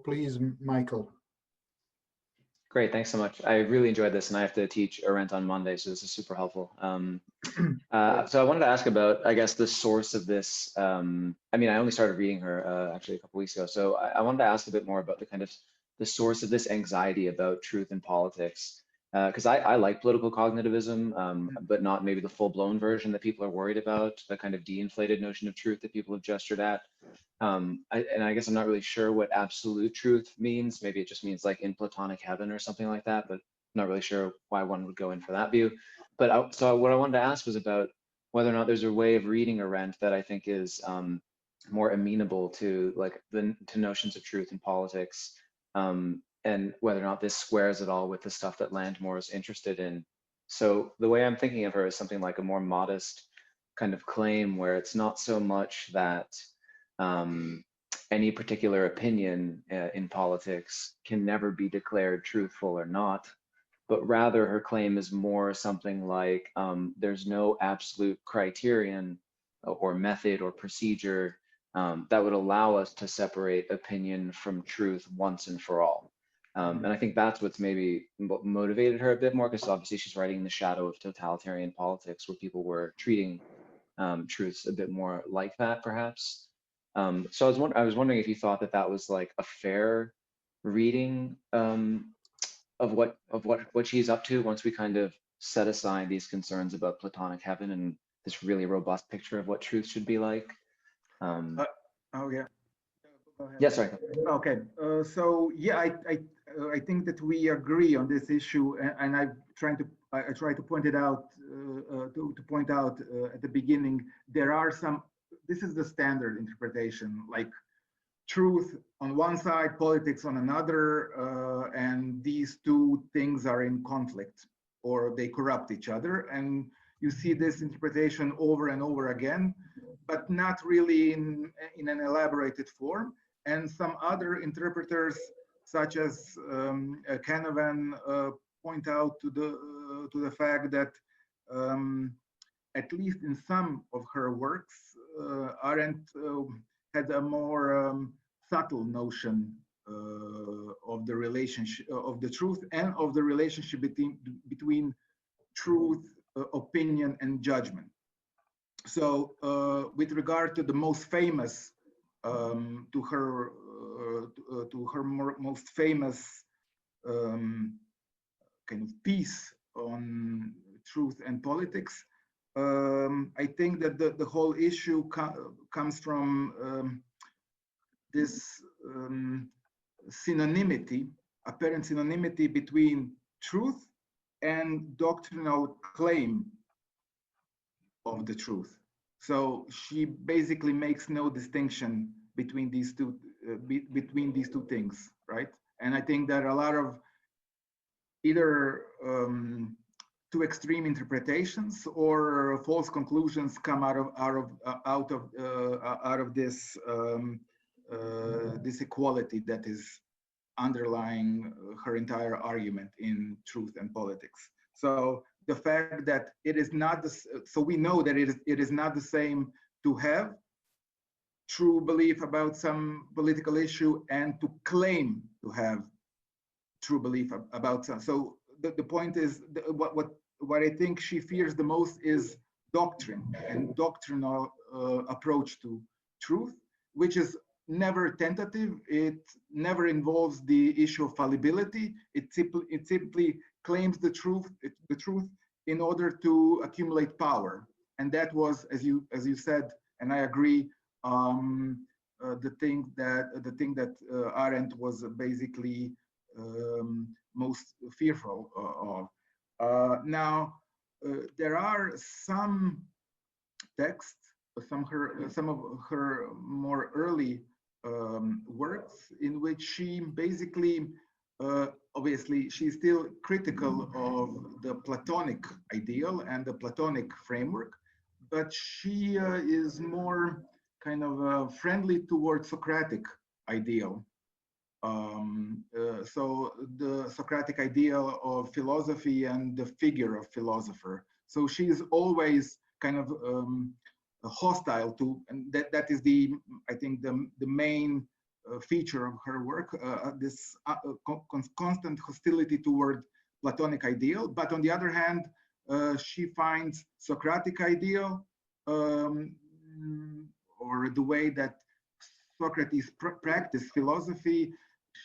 Please, Michael. Great, thanks so much. I really enjoyed this, and I have to teach ARENDT on Monday, so this is super helpful. So I wanted to ask about, I guess, the source of this. I mean, I only started reading her actually a couple weeks ago, so I wanted to ask a bit more about the kind of the source of this anxiety about truth in politics. Because I like political cognitivism, but not maybe the full-blown version that people are worried about, the kind of de-inflated notion of truth that people have gestured at. And I guess I'm not really sure what absolute truth means. Maybe it just means like in Platonic heaven or something like that, but I'm not really sure why one would go in for that view. But so what I wanted to ask was about whether or not there's a way of reading ARENDT that I think is more amenable to like to notions of truth in politics, and whether or not this squares at all with the stuff that Landmore is interested in. So the way I'm thinking of her is something like a more modest kind of claim where it's not so much that any particular opinion in politics can never be declared truthful or not, but rather her claim is more something like there's no absolute criterion or method or procedure that would allow us to separate opinion from truth once and for all. And I think that's what's maybe motivated her a bit more, because obviously she's writing in the shadow of totalitarian politics where people were treating truths a bit more like that, perhaps. So I was wondering if you thought that that was like a fair reading of what she's up to once we kind of set aside these concerns about Platonic heaven and this really robust picture of what truth should be like. Oh yeah. Yeah, sorry. Okay. So yeah, I think that we agree on this issue, and I try to point it out to point out at the beginning. There are some. This is the standard interpretation, like truth on one side, politics on another, and these two things are in conflict or they corrupt each other. And you see this interpretation over and over again, but not really in an elaborated form. And some other interpreters, such as Canavan, point out to the fact that at least in some of her works, ARENDT had a more subtle notion of the relationship of the truth and of the relationship between truth, opinion, and judgment. So, with regard to the most famous, to her most famous kind of piece on truth and politics, I think that the whole issue comes from this synonymity, apparent synonymity between truth and doctrinal claim of the truth. So she basically makes no distinction between these two things, right? And I think that a lot of either too extreme interpretations or false conclusions come out of this this equality that is underlying her entire argument in Truth and Politics. So the fact that it is not so we know that it is not the same to have true belief about some political issue and to claim to have true belief about some. So the point is, what I think she fears the most is doctrine and doctrinal approach to truth, which is never tentative. It never involves the issue of fallibility. It simply claims the truth in order to accumulate power. And that was, as you said, and I agree, the thing that Arendt was basically most fearful of. Now, there are some texts, some of her more early works in which she basically, obviously, she's still critical of the Platonic ideal and the Platonic framework, but she is more kind of friendly towards Socratic ideal. So the Socratic ideal of philosophy and the figure of philosopher. So she is always kind of hostile to, and that is I think the main feature of her work, this constant hostility toward Platonic ideal. But on the other hand, she finds Socratic ideal, or the way that Socrates practiced philosophy.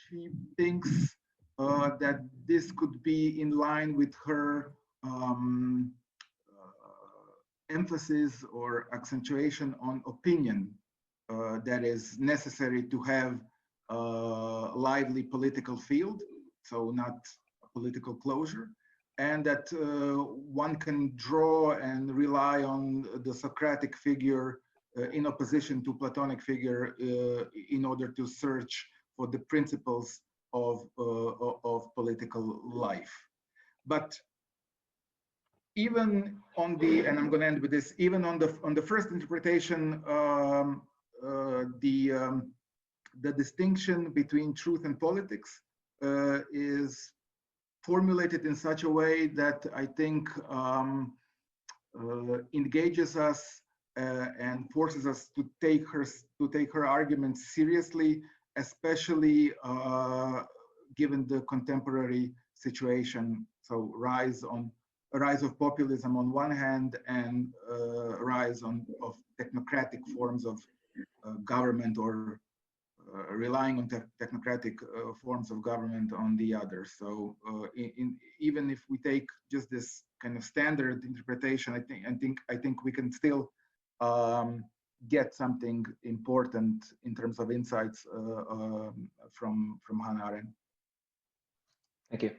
She thinks that this could be in line with her emphasis or accentuation on opinion that is necessary to have a lively political field, so not a political closure, and that one can draw and rely on the Socratic figure in opposition to Platonic figure in order to search for the principles of political life. But even on the, and I'm going to end with this, even on the first interpretation, the distinction between truth and politics is formulated in such a way that I think engages us and forces us to take her arguments seriously, especially given the contemporary situation. So rise of populism on one hand, and rise of technocratic forms of government, or relying on technocratic forms of government on the other. So even if we take just this kind of standard interpretation, I think we can still get something important in terms of insights from Hannah Arendt. Thank you.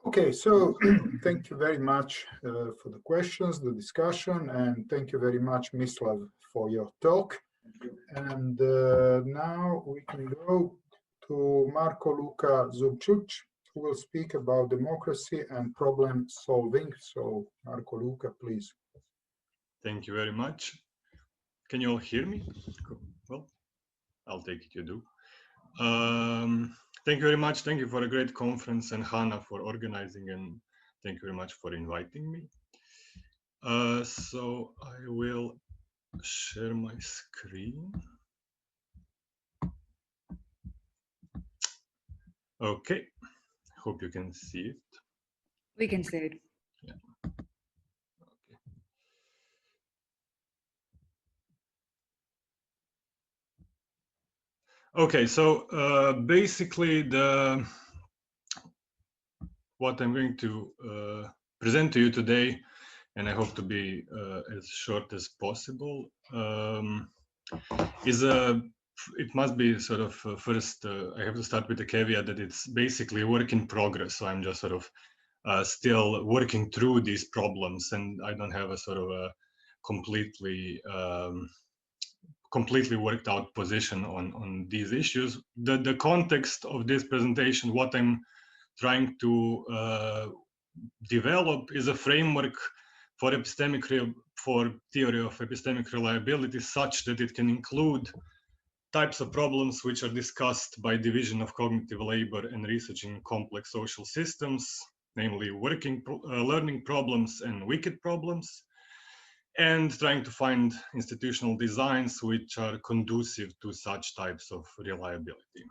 Okay, so thank you very much for the questions, the discussion, and thank you very much, Mislav, for your talk. And now we can go to Marko, Luka, Zubčić, who will speak about democracy and problem solving. So Marko, Luka, please. Thank you very much. Can you all hear me? Well, I'll take it you do. Thank you very much. Thank you for a great conference, and Hannah for organizing, and thank you very much for inviting me. So I will share my screen. Okay, hope you can see it. We can see it. Yeah. Okay, so basically what I'm going to present to you today, and I hope to be as short as possible, it must be sort of first, I have to start with the caveat that it's basically a work in progress. So I'm just sort of still working through these problems, and I don't have a sort of a completely worked out position on these issues. The context of this presentation, what I'm trying to develop, is a framework for theory of epistemic reliability, such that it can include types of problems which are discussed by division of cognitive labor and research in complex social systems, namely learning problems and wicked problems, and trying to find institutional designs which are conducive to such types of reliability.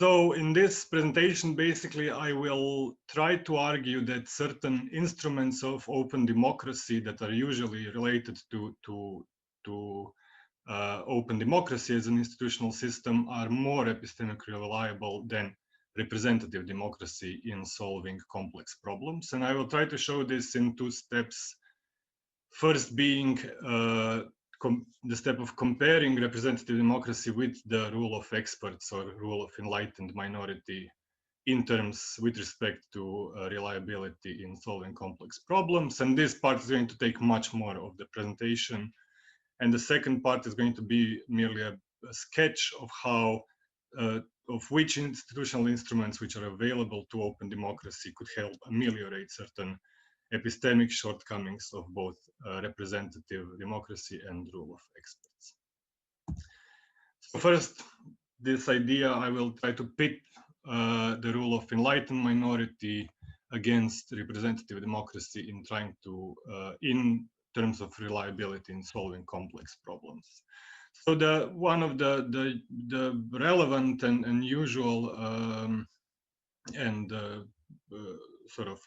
So in this presentation, basically, I will try to argue that certain instruments of open democracy that are usually related to open democracy as an institutional system are more epistemically reliable than representative democracy in solving complex problems. And I will try to show this in 2 steps. First being the step of comparing representative democracy with the rule of experts or rule of enlightened minority in terms with respect to reliability in solving complex problems. And this part is going to take much more of the presentation. And the second part is going to be merely a sketch of how, of which institutional instruments which are available to open democracy could help ameliorate certain epistemic shortcomings of both representative democracy and rule of experts. So first, this idea, I will try to pit the rule of enlightened minority against representative democracy in trying to, in terms of reliability in solving complex problems. So one of the relevant and usual sort of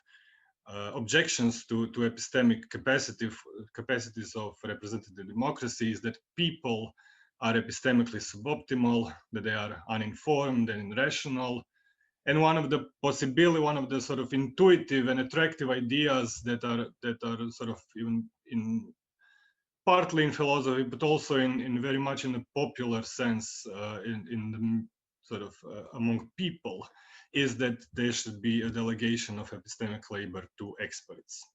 objections to epistemic capacities of representative democracy is that people are epistemically suboptimal, that they are uninformed and irrational. And one of the sort of intuitive and attractive ideas that are sort of even partly in philosophy, but also in very much in a popular sense in the sort of among people, is that there should be a delegation of epistemic labor to experts.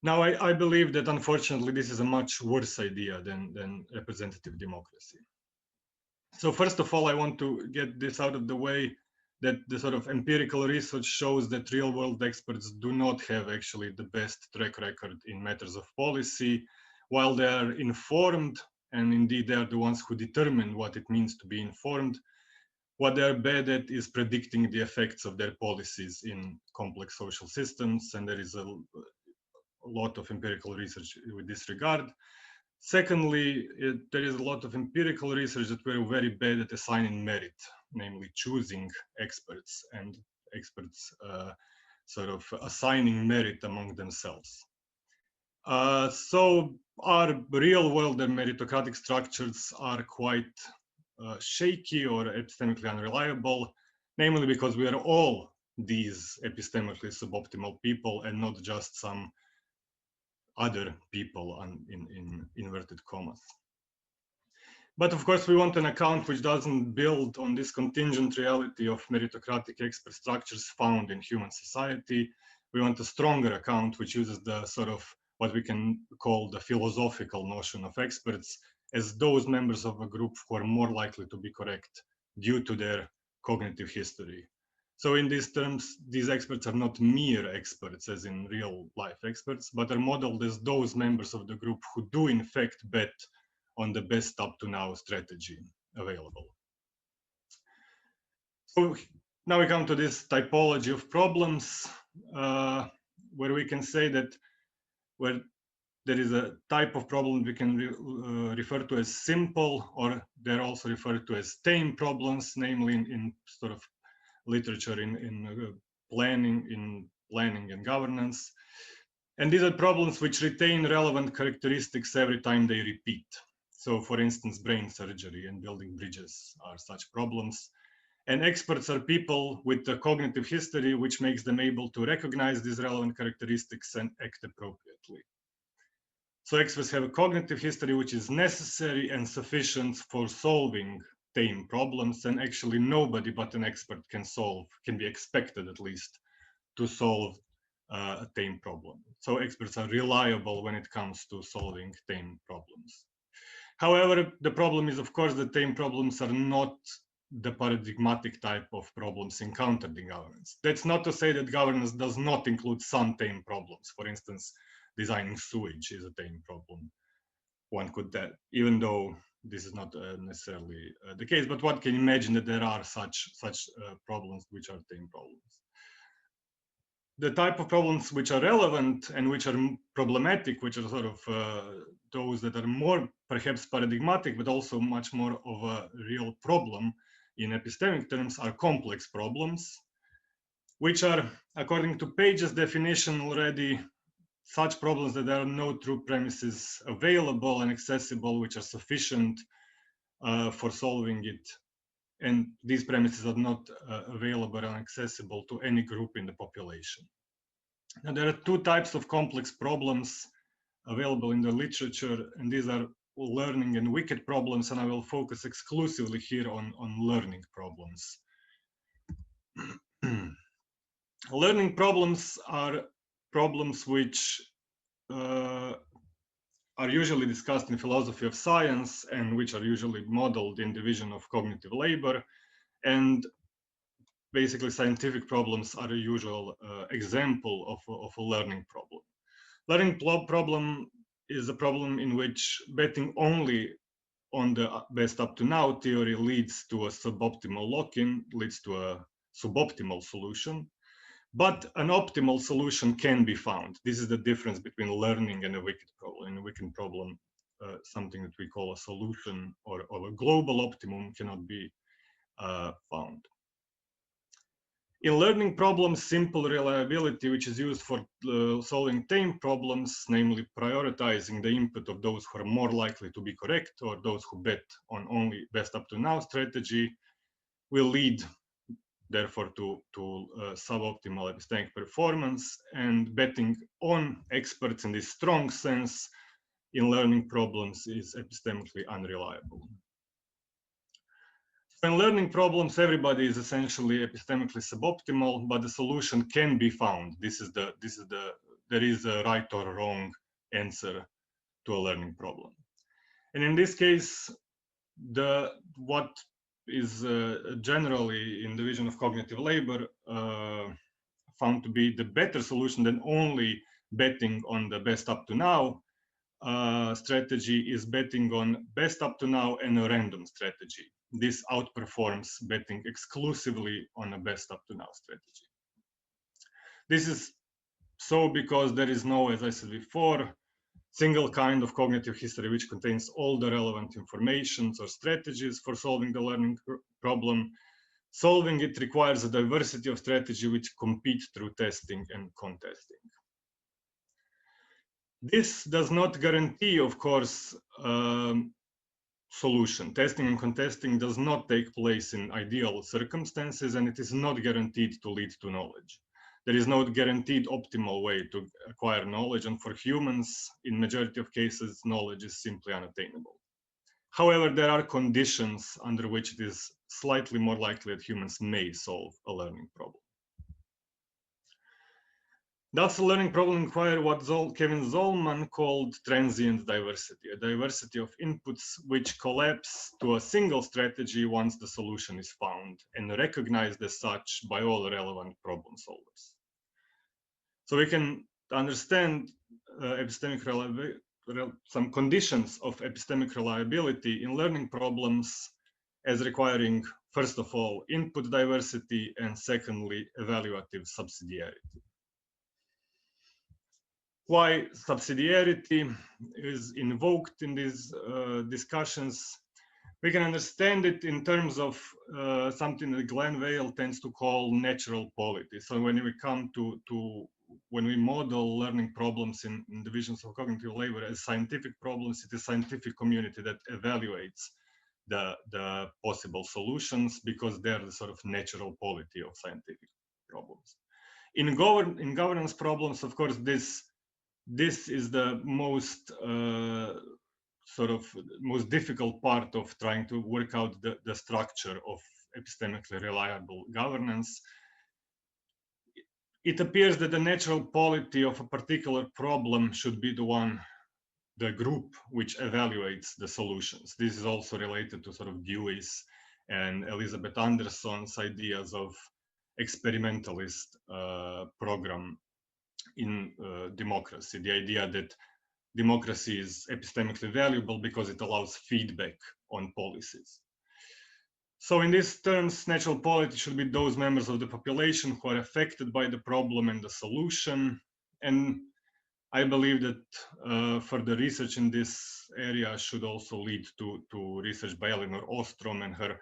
Now, I believe that unfortunately this is a much worse idea than representative democracy. So first of all, I want to get this out of the way, that the sort of empirical research shows that real world experts do not have actually the best track record in matters of policy. While they are informed, and indeed they are the ones who determine what it means to be informed, what they are bad at is predicting the effects of their policies in complex social systems, and there is a lot of empirical research with this regard. Secondly, there is a lot of empirical research that we're very bad at assigning merit, namely choosing experts and experts sort of assigning merit among themselves. So our real world and meritocratic structures are quite shaky or epistemically unreliable, namely because we are all these epistemically suboptimal people and not just some other people in inverted commas. But of course, we want an account which doesn't build on this contingent reality of meritocratic expert structures found in human society. We want a stronger account which uses the sort of what we can call the philosophical notion of experts as those members of a group who are more likely to be correct due to their cognitive history. So in these terms, these experts are not mere experts as in real life experts, but are modeled as those members of the group who do in fact bet on the best up to now strategy available. So now we come to this typology of problems, where we can say that where there is a type of problem we can refer to as simple, or they're also referred to as tame problems, namely in sort of literature in planning and governance. And these are problems which retain relevant characteristics every time they repeat. So for instance, brain surgery and building bridges are such problems. And experts are people with a cognitive history which makes them able to recognize these relevant characteristics and act appropriately. So experts have a cognitive history which is necessary and sufficient for solving tame problems, and actually nobody but an expert can be expected at least, to solve a tame problem. So experts are reliable when it comes to solving tame problems. However, the problem is, of course, that tame problems are not the paradigmatic type of problems encountered in governance. That's not to say that governance does not include some tame problems. For instance, designing sewage is a tame problem. One could, even though this is not necessarily the case, but one can imagine that there are such problems which are tame problems. The type of problems which are relevant and which are problematic, which are sort of those that are more perhaps paradigmatic, but also much more of a real problem in epistemic terms, are complex problems, which are, according to Page's definition already, such problems that there are no true premises available and accessible which are sufficient for solving it. And these premises are not available and accessible to any group in the population. Now, there are two types of complex problems available in the literature, and these are learning and wicked problems, and I will focus exclusively here on learning problems. Learning problems are problems which are usually discussed in philosophy of science and which are usually modeled in division of cognitive labor, and basically scientific problems are a usual example of a learning problem. Learning problem is a problem in which betting only on the best up to now theory leads to a suboptimal lock-in, leads to a suboptimal solution, but an optimal solution can be found. This is the difference between learning and a wicked problem. In a wicked problem, something that we call a solution or a global optimum cannot be found. In learning problems, simple reliability, which is used for solving tame problems, namely prioritizing the input of those who are more likely to be correct or those who bet on only best up to now strategy, will lead, therefore, to suboptimal epistemic performance, and betting on experts in this strong sense in learning problems is epistemically unreliable. In learning problems, everybody is essentially epistemically suboptimal, but the solution can be found. There is a right or wrong answer to a learning problem. And in this case, what is generally in the division of cognitive labor found to be the better solution than only betting on the best up to now strategy is betting on best up to now and a random strategy. This outperforms betting exclusively on a best up to now strategy. This is so because there is no, as I said before, single kind of cognitive history which contains all the relevant informations or strategies for solving the learning problem. Solving it requires a diversity of strategy which compete through testing and contesting. This does not guarantee, of course, solution. Testing and contesting does not take place in ideal circumstances, and it is not guaranteed to lead to knowledge. There is no guaranteed optimal way to acquire knowledge, and for humans, in majority of cases, knowledge is simply unattainable. However, there are conditions under which it is slightly more likely that humans may solve a learning problem. Thus, a learning problem requires what Kevin Zollman called transient diversity, a diversity of inputs which collapse to a single strategy once the solution is found and recognized as such by all relevant problem solvers. So we can understand some conditions of epistemic reliability in learning problems as requiring, first of all, input diversity, and secondly, evaluative subsidiarity. Why subsidiarity is invoked in these discussions, we can understand it in terms of something that Glenn Vale tends to call natural polity. So when we come when we model learning problems in divisions of cognitive labor as scientific problems, it is scientific community that evaluates the possible solutions because they're the sort of natural polity of scientific problems. In governance problems, of course, this is the most sort of most difficult part of trying to work out the structure of epistemically reliable governance. It appears that the natural polity of a particular problem should be the group which evaluates the solutions. This is also related to sort of Dewey's and Elizabeth Anderson's ideas of experimentalist program in democracy. The idea that democracy is epistemically valuable because it allows feedback on policies. So in these terms, natural polity should be those members of the population who are affected by the problem and the solution. And I believe that further research in this area should also lead to research by Elinor Ostrom and her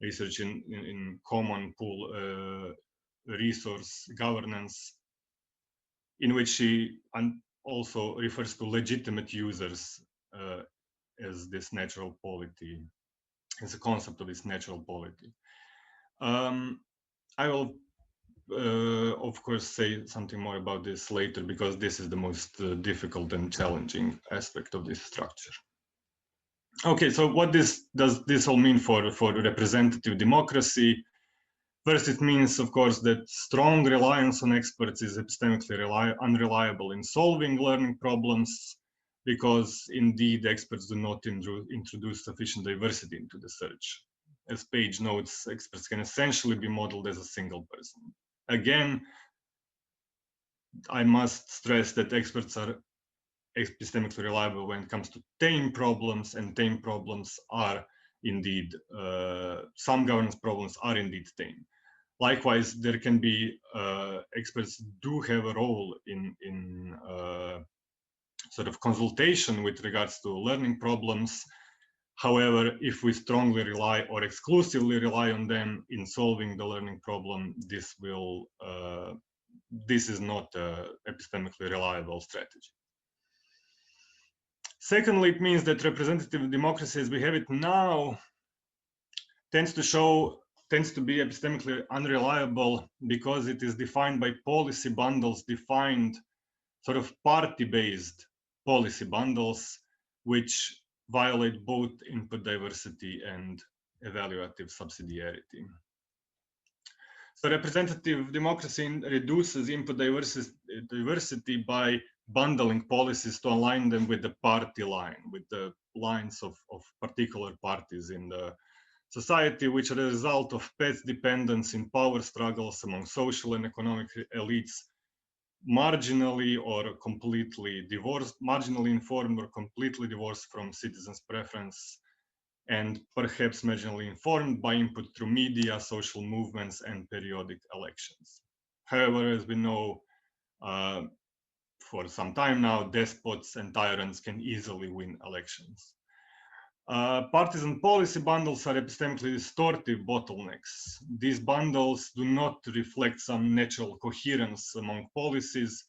research in common pool resource governance, in which she also refers to legitimate users as this natural polity, as a concept of this natural polity. I will, of course, say something more about this later, because this is the most difficult and challenging aspect of this structure. Okay, so what does this all mean for representative democracy? First, it means, of course, that strong reliance on experts is epistemically unreliable in solving learning problems, because indeed experts do not introduce sufficient diversity into the search. As Page notes, experts can essentially be modeled as a single person. Again, I must stress that experts are epistemically reliable when it comes to tame problems, and tame problems are indeed, some governance problems are indeed tame. Likewise, there can be, experts do have a role in sort of consultation with regards to learning problems. However, if we strongly rely or exclusively rely on them in solving the learning problem, this is not an epistemically reliable strategy. Secondly, it means that representative democracy as we have it now tends to be epistemically unreliable because it is defined by policy bundles, defined sort of party-based policy bundles, which violate both input diversity and evaluative subsidiarity. So representative democracy reduces input diversity by bundling policies to align them with the party line, with the lines of particular parties in the society, which are a result of pet dependence in power struggles among social and economic elites, marginally or completely divorced, marginally informed or completely divorced from citizens' preference, and perhaps marginally informed by input through media, social movements, and periodic elections. However, as we know, for some time now, despots and tyrants can easily win elections. Partisan policy bundles are epistemically distortive bottlenecks. These bundles do not reflect some natural coherence among policies.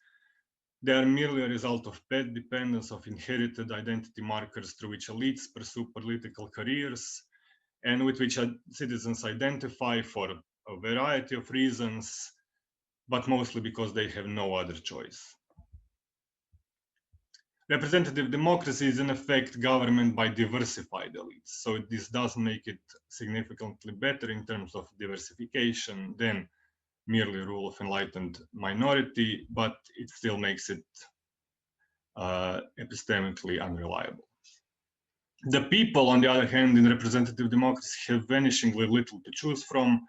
They are merely a result of pet dependence of inherited identity markers through which elites pursue political careers and with which citizens identify for a variety of reasons, but mostly because they have no other choice. Representative democracy is in effect government by diversified elites. So this does make it significantly better in terms of diversification than merely rule of enlightened minority, but it still makes it epistemically unreliable. The people, on the other hand, in representative democracy have vanishingly little to choose from.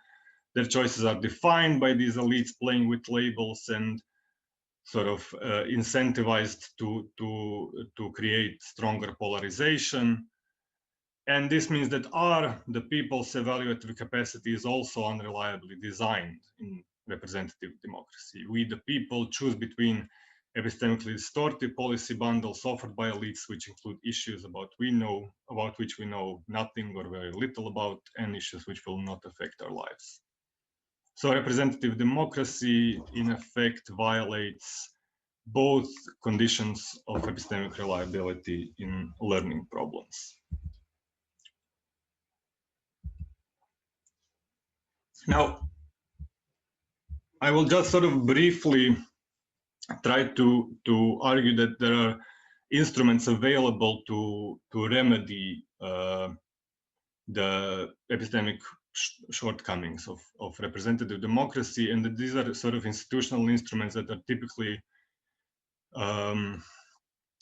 Their choices are defined by these elites playing with labels and sort of incentivized to create stronger polarization. And this means that the people's evaluative capacity is also unreliably designed in representative democracy. We, the people, choose between epistemically distorted policy bundles offered by elites, which include issues about which we know nothing or very little about, and issues which will not affect our lives. So representative democracy, in effect, violates both conditions of epistemic reliability in learning problems. Now, I will just sort of briefly try to argue that there are instruments available to remedy the epistemic shortcomings of representative democracy, and that these are sort of institutional instruments that are typically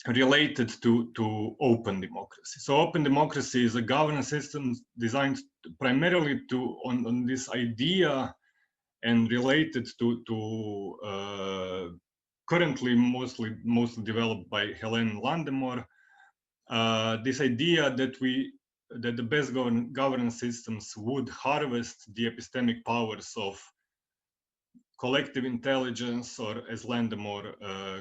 related to open democracy. So open democracy is a governance system designed primarily on this idea and related to currently mostly developed by Helene Landemore, this idea that the best governance systems would harvest the epistemic powers of collective intelligence, or as Landemore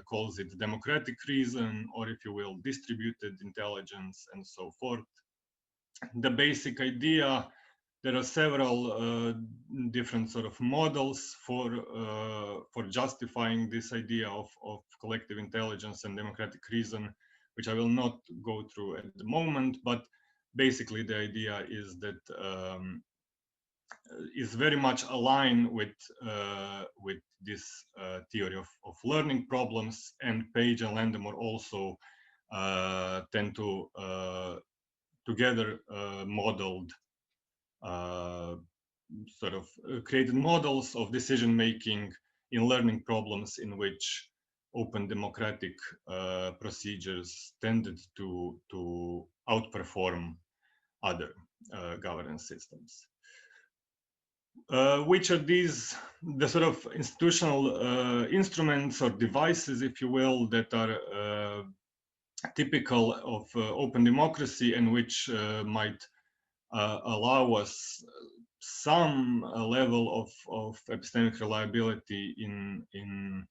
calls it, democratic reason, or if you will, distributed intelligence, and so forth. The basic idea, there are several different sort of models for justifying this idea of collective intelligence and democratic reason, which I will not go through at the moment, but basically the idea is that is very much aligned with this theory of learning problems, and Page and Landemore also tend to together modeled sort of created models of decision making in learning problems in which open democratic procedures tended to outperform other governance systems. Which are these, the sort of institutional instruments or devices, if you will, that are typical of open democracy and which might allow us some level of epistemic reliability in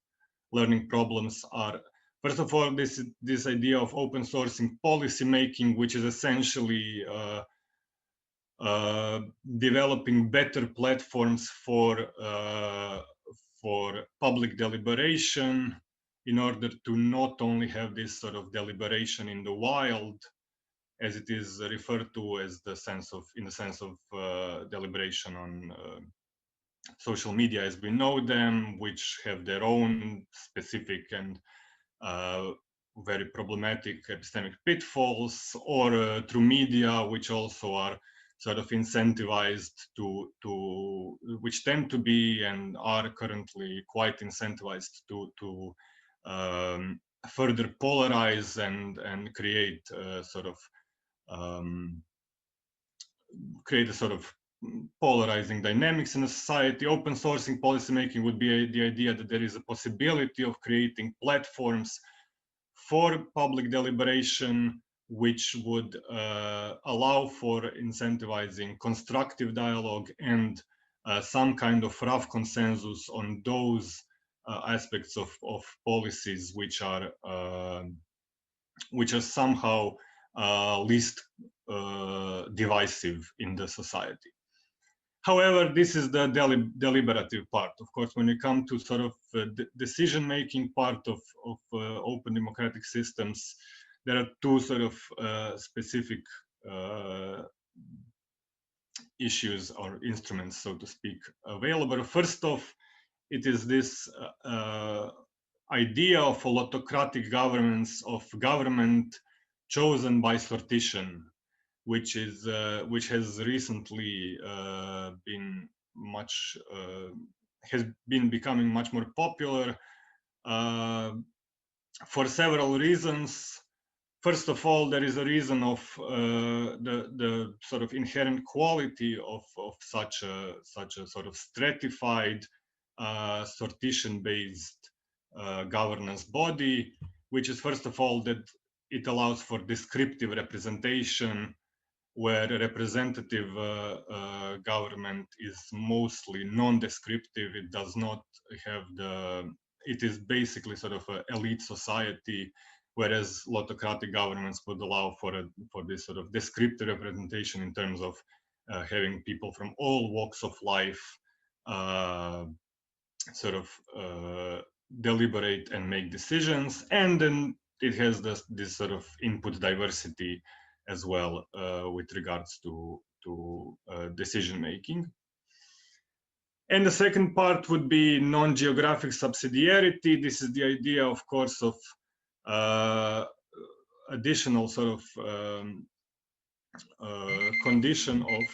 learning problems are, first of all, this idea of open sourcing policy making, which is essentially developing better platforms for public deliberation in order to not only have this sort of deliberation in the wild, as it is referred to as in the sense of deliberation on social media as we know them, which have their own specific and very problematic epistemic pitfalls, or through media, which also are sort of incentivized which tend to be and are currently quite incentivized to further polarize and create sort of create a sort of polarizing dynamics in a society. Open sourcing policymaking would be the idea that there is a possibility of creating platforms for public deliberation, which would allow for incentivizing constructive dialogue and some kind of rough consensus on those aspects of policies which are somehow least divisive in the society. However, this is the deliberative part. Of course, when you come to sort of the decision-making part of open democratic systems, there are two sort of specific issues or instruments, so to speak, available. First off, it is this idea of autocratic governments, of government chosen by sortition, which has recently been becoming much more popular for several reasons. First of all, there is a reason of the sort of inherent quality of such a sort of stratified sortition-based governance body, which is first of all that it allows for descriptive representation, where a representative government is mostly non-descriptive. It does not have it is basically sort of an elite society, whereas autocratic governments would allow for this sort of descriptive representation in terms of having people from all walks of life sort of deliberate and make decisions. And then it has this sort of input diversity as well with regards to decision making. And the second part would be non-geographic subsidiarity. This is the idea, of course, of additional sort of condition of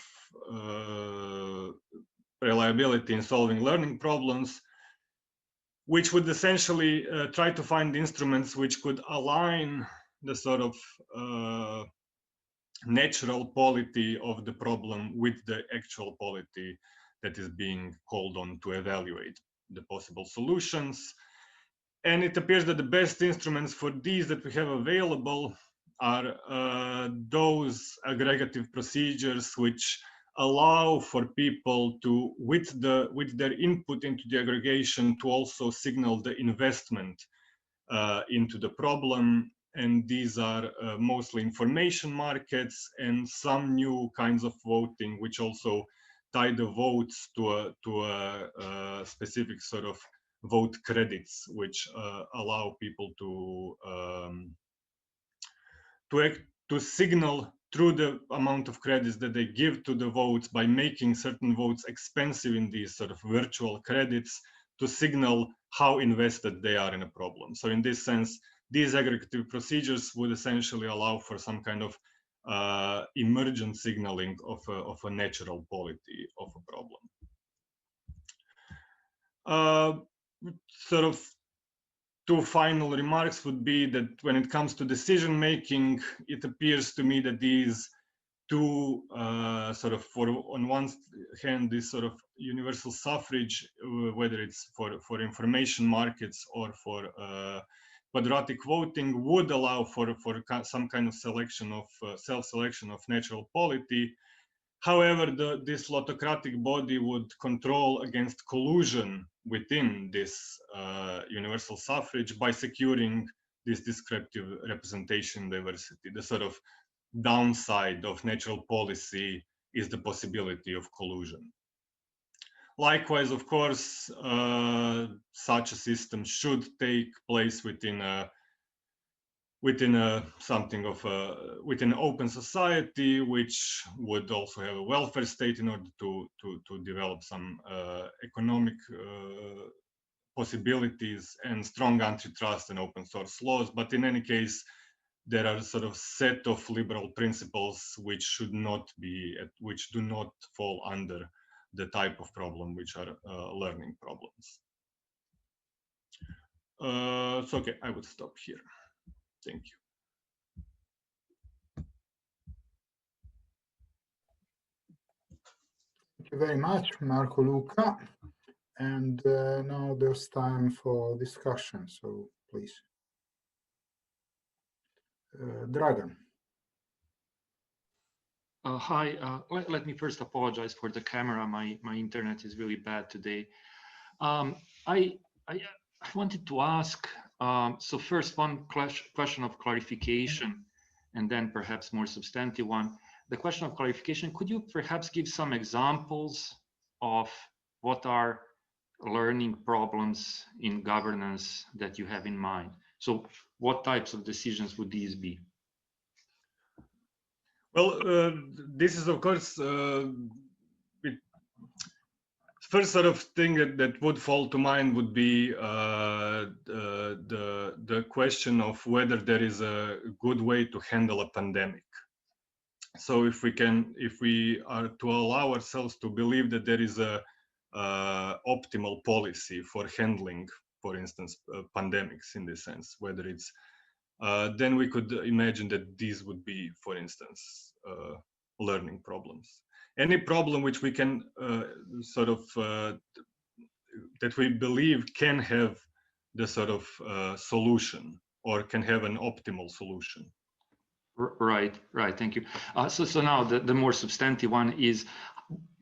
reliability in solving learning problems, which would essentially try to find instruments which could align the sort of natural polity of the problem with the actual polity that is being called on to evaluate the possible solutions. And it appears that the best instruments for these that we have available are those aggregative procedures which allow for people to, with their input into the aggregation, to also signal the investment into the problem. And these are mostly information markets and some new kinds of voting, which also tie the votes to a specific sort of vote credits, which allow people to signal through the amount of credits that they give to the votes by making certain votes expensive in these sort of virtual credits to signal how invested they are in a problem. So in this sense, these aggregative procedures would essentially allow for some kind of emergent signaling of a natural polity of a problem. Sort of two final remarks would be that when it comes to decision making, it appears to me that these two sort of, on one hand, this sort of universal suffrage, whether it's for information markets or for quadratic voting, would allow for some kind of selection of self-selection of natural polity. However, this lotocratic body would control against collusion within this universal suffrage by securing this descriptive representation diversity. The sort of downside of natural policy is the possibility of collusion. Likewise, of course, such a system should take place within something of within an open society, which would also have a welfare state in order to develop some economic possibilities and strong antitrust and open source laws. But in any case, there are sort of set of liberal principles which should not be, which do not fall under the type of problem which are learning problems. So okay, I would stop here. Thank you. Thank you very much, Marko, Luka. And now there's time for discussion, so please. Dragan. Hi, let me first apologize for the camera. My internet is really bad today. I wanted to ask, so first one question of clarification, and then perhaps more substantive one. The question of clarification, could you perhaps give some examples of what are learning problems in governance that you have in mind? So what types of decisions would these be? Well, this is, of course, first sort of thing that would fall to mind would be the question of whether there is a good way to handle a pandemic. So if we are to allow ourselves to believe that there is a optimal policy for handling, for instance, pandemics in this sense, whether it's then we could imagine that these would be, for instance, learning problems. Any problem which we can sort of, that we believe can have the sort of solution or can have an optimal solution. Right, thank you. So now the more substantive one is,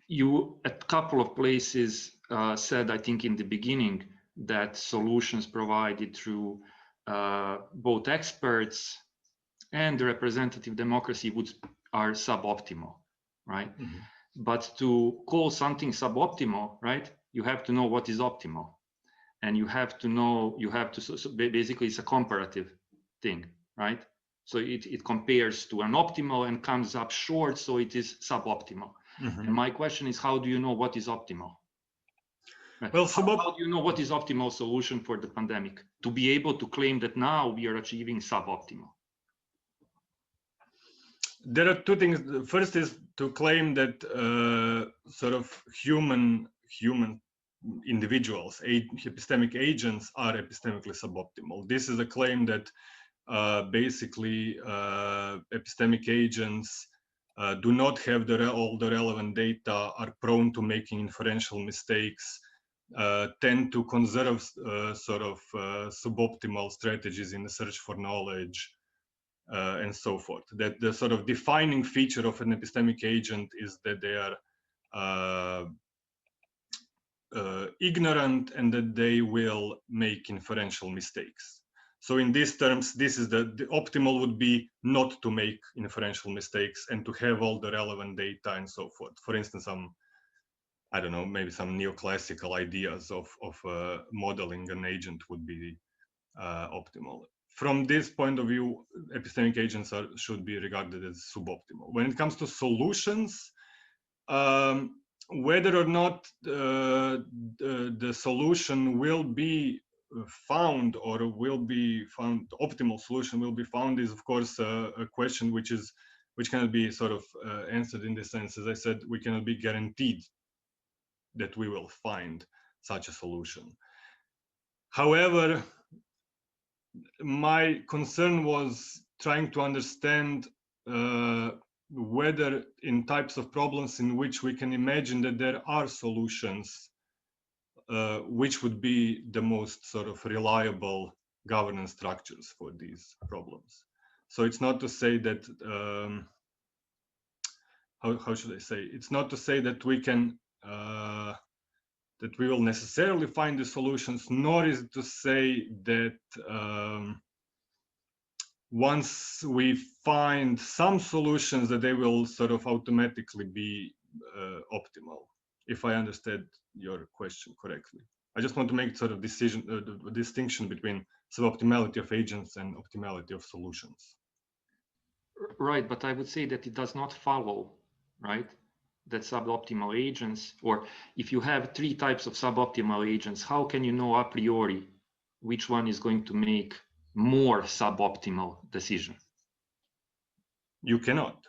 you at a couple of places said, I think in the beginning, that solutions provided through both experts and the representative democracy are suboptimal, right? Mm-hmm. But to call something suboptimal, right, you have to know what is optimal, and you have to so basically it's a comparative thing, right? So it compares to an optimal and comes up short, so it is suboptimal. Mm-hmm. And my question is, how do you know what is optimal? Well, how do you know what is optimal solution for the pandemic to be able to claim that now we are achieving suboptimal? there are two things. The first is to claim that sort of human individuals, epistemic agents, are epistemically suboptimal. This is a claim that basically epistemic agents do not have all the relevant data, are prone to making inferential mistakes, tend to conserve sort of suboptimal strategies in the search for knowledge, and so forth. That the sort of defining feature of an epistemic agent is that they are ignorant and that they will make inferential mistakes. So in these terms, this is the optimal would be not to make inferential mistakes and to have all the relevant data and so forth. For instance, I don't know, maybe some neoclassical ideas of modeling an agent would be optimal. From this point of view, epistemic agents should be regarded as suboptimal. When it comes to solutions, whether or not the solution will be found or will be found, optimal solution will be found, is of course a question which cannot be sort of answered in this sense. As I said, we cannot be guaranteed that we will find such a solution. However, my concern was trying to understand whether in types of problems in which we can imagine that there are solutions, which would be the most sort of reliable governance structures for these problems. So it's not to say that, how should I say? It's not to say that we can, that we will necessarily find the solutions, nor is it to say that once we find some solutions that they will sort of automatically be optimal, if I understand your question correctly. I just want to make sort of distinction between suboptimality of agents and optimality of solutions. Right, but I would say that it does not follow, right, that suboptimal agents, or if you have 3 types of suboptimal agents, how can you know a priori which one is going to make more suboptimal decision? You cannot.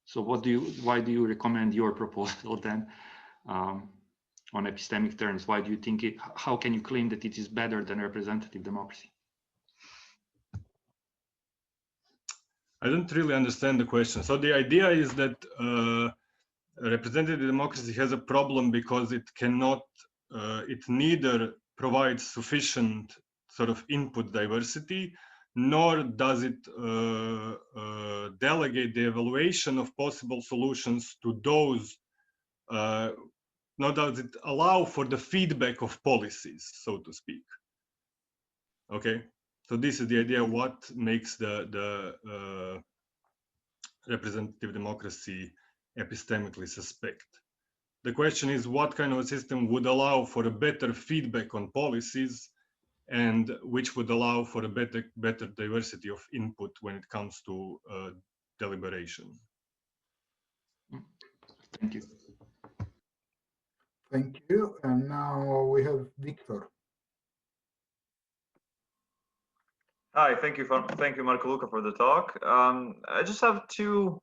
So why do you recommend your proposal then on epistemic terms? Why do you think how can you claim that it is better than representative democracy? I don't really understand the question. So the idea is that representative democracy has a problem because it cannot, it neither provides sufficient sort of input diversity, nor does it delegate the evaluation of possible solutions to those, nor does it allow for the feedback of policies, so to speak. Okay, so this is the idea of what makes the representative democracy epistemically suspect. The question is what kind of a system would allow for a better feedback on policies and which would allow for a better diversity of input when it comes to deliberation. Thank you. Thank you. And now we have Victor. Hi, thank you, Marko, Luka, for the talk. I just have two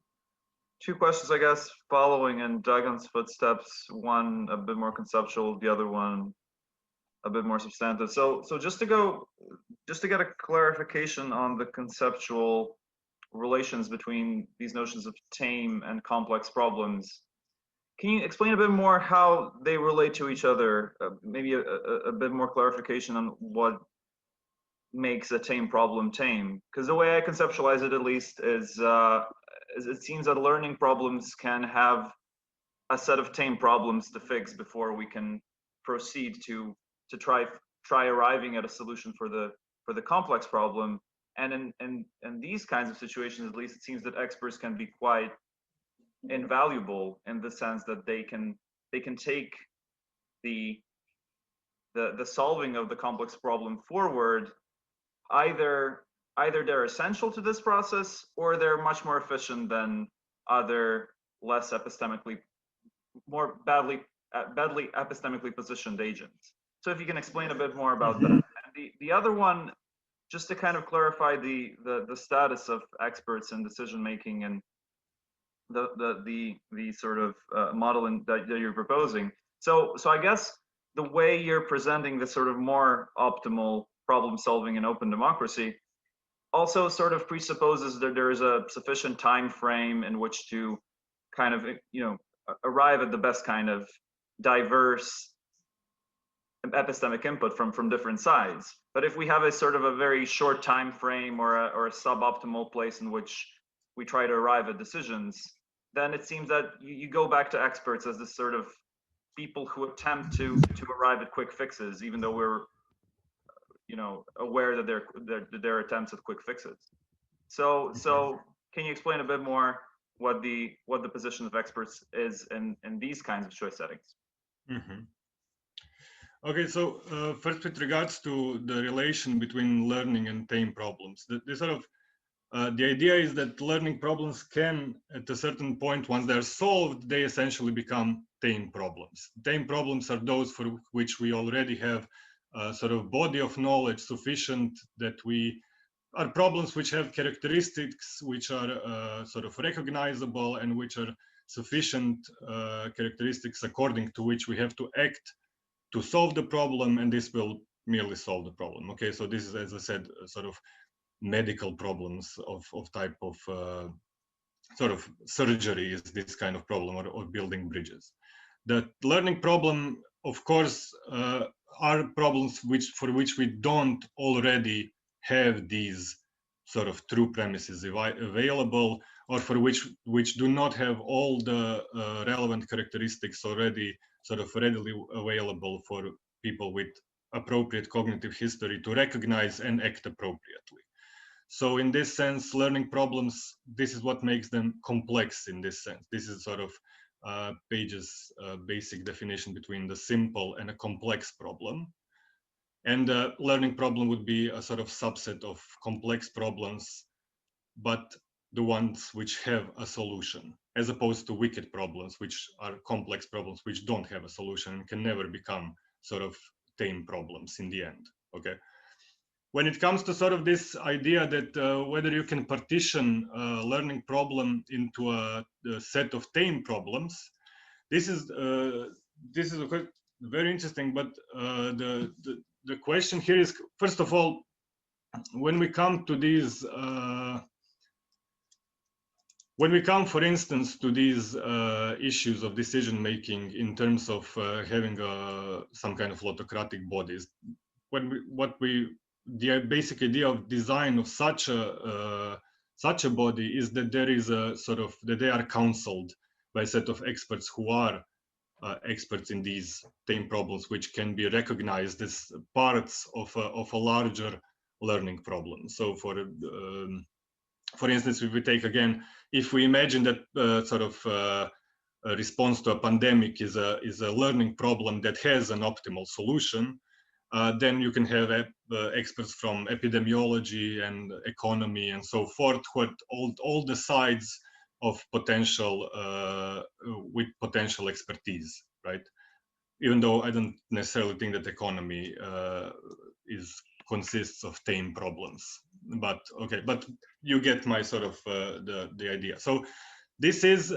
questions, I guess, following in Dragan's footsteps. One a bit more conceptual, the other one a bit more substantive. So just to get a clarification on the conceptual relations between these notions of tame and complex problems, can you explain a bit more how they relate to each other? Maybe a bit more clarification on what makes a tame problem tame, because the way I conceptualize it, at least, is it seems that learning problems can have a set of tame problems to fix before we can proceed to try arriving at a solution for the complex problem. And in these kinds of situations, at least, it seems that experts can be quite invaluable in the sense that they can take the solving of the complex problem forward. Either they're essential to this process, or they're much more efficient than other less more badly epistemically positioned agents. So if you can explain a bit more about that. And the other one just to kind of clarify the status of experts in decision making and the sort of modeling that you're proposing. So I guess the way you're presenting the sort of more optimal problem solving in open democracy also sort of presupposes that there is a sufficient time frame in which to kind of, you know, arrive at the best kind of diverse epistemic input from different sides. But if we have a sort of a very short time frame or a suboptimal place in which we try to arrive at decisions, then it seems that you go back to experts as this sort of people who attempt to arrive at quick fixes, even though we're, you know, aware that they're attempts at quick fixes. So can you explain a bit more what the position of experts is in these kinds of choice settings? Mm-hmm. Okay, so first with regards to the relation between learning and tame problems, the sort of the idea is that learning problems can, at a certain point, once they're solved, they essentially become tame problems. Tame problems are those for which we already have a sort of body of knowledge sufficient that we are problems which have characteristics which are sort of recognizable and which are sufficient characteristics according to which we have to act to solve the problem, and this will merely solve the problem. Okay, so this is, as I said, sort of medical problems of type of sort of surgery is this kind of problem, or building bridges. The learning problem, of course, are problems for which we don't already have these sort of true premises available, or for which do not have all the relevant characteristics already sort of readily available for people with appropriate cognitive history to recognize and act appropriately. So in this sense, learning problems, this is what makes them complex in this sense. This is sort of Page's basic definition between the simple and a complex problem. And the learning problem would be a sort of subset of complex problems, but the ones which have a solution, as opposed to wicked problems, which are complex problems which don't have a solution and can never become sort of tame problems in the end. Okay. When it comes to sort of this idea that whether you can partition a learning problem into a set of tame problems, this is very interesting. But the question here is, first of all, when we come to these, for instance, to these issues of decision making in terms of having some kind of autocratic bodies, the basic idea of design of such a body is that there is a sort of that they are counseled by a set of experts who are experts in these tame problems, which can be recognized as parts of a larger learning problem. So for instance, if we take again, if we imagine that sort of a response to a pandemic is a learning problem that has an optimal solution, then you can have experts from epidemiology and economy and so forth, who are all the sides of potential with potential expertise, right? Even though I don't necessarily think that economy consists of tame problems, but okay, but you get my sort of the idea. So this is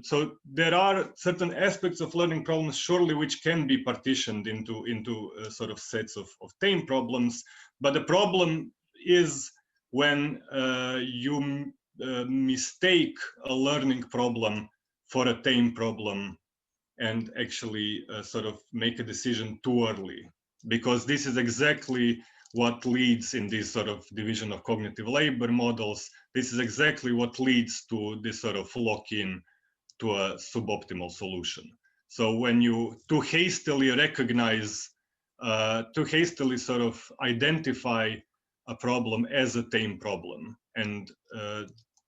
so there are certain aspects of learning problems surely which can be partitioned into sort of sets of tame problems, but the problem is when you mistake a learning problem for a tame problem and actually sort of make a decision too early, because this is exactly what leads in this sort of division of cognitive labor models. This is exactly what leads to this sort of lock-in to a suboptimal solution. So when you too hastily recognize, too hastily sort of identify a problem as a tame problem and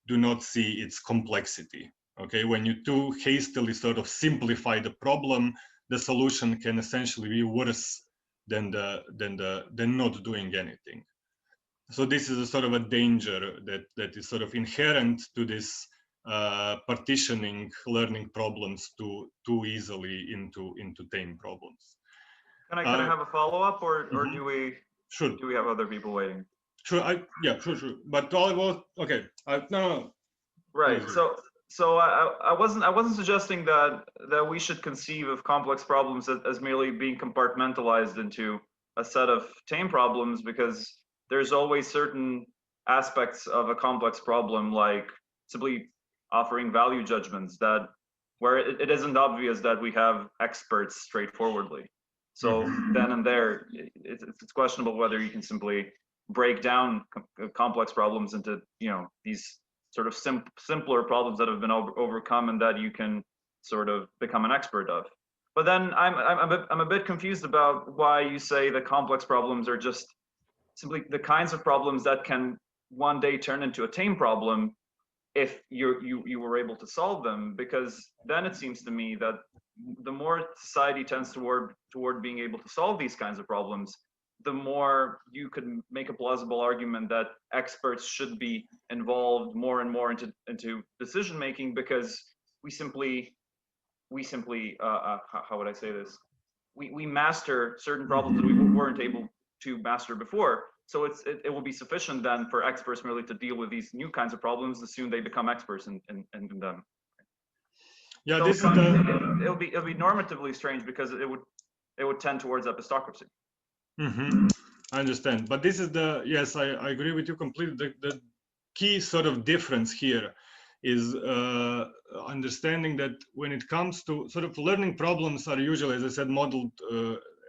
do not see its complexity. Okay, when you too hastily sort of simplify the problem, the solution can essentially be worse than not doing anything. So this is a sort of a danger that is sort of inherent to this partitioning learning problems too easily into tame problems. Can I have a follow-up, or mm-hmm. do we Sure. Do we have other people waiting? Sure. Yeah, sure. But all it was okay. No. Right. So I wasn't suggesting that we should conceive of complex problems as merely being compartmentalized into a set of tame problems, because there's always certain aspects of a complex problem, like simply offering value judgments, that where it isn't obvious that we have experts straightforwardly. So then and there, it's questionable whether you can simply break down complex problems into, you know, these sort of simpler problems that have been overcome and that you can sort of become an expert of. But then I'm a bit confused about why you say the complex problems are just simply the kinds of problems that can one day turn into a tame problem if you were able to solve them, because then it seems to me that the more society tends toward being able to solve these kinds of problems, the more you could make a plausible argument that experts should be involved more and more into decision making, because we simply how would I say this? We master certain problems that we weren't able to master before. So it will be sufficient then for experts merely to deal with these new kinds of problems as soon as they become experts in them. Yeah, so this is the... it'll be normatively strange, because it would tend towards epistocracy. I understand, but this is the, yes, I agree with you completely. The key sort of difference here is understanding that when it comes to sort of learning problems are usually, as I said, modeled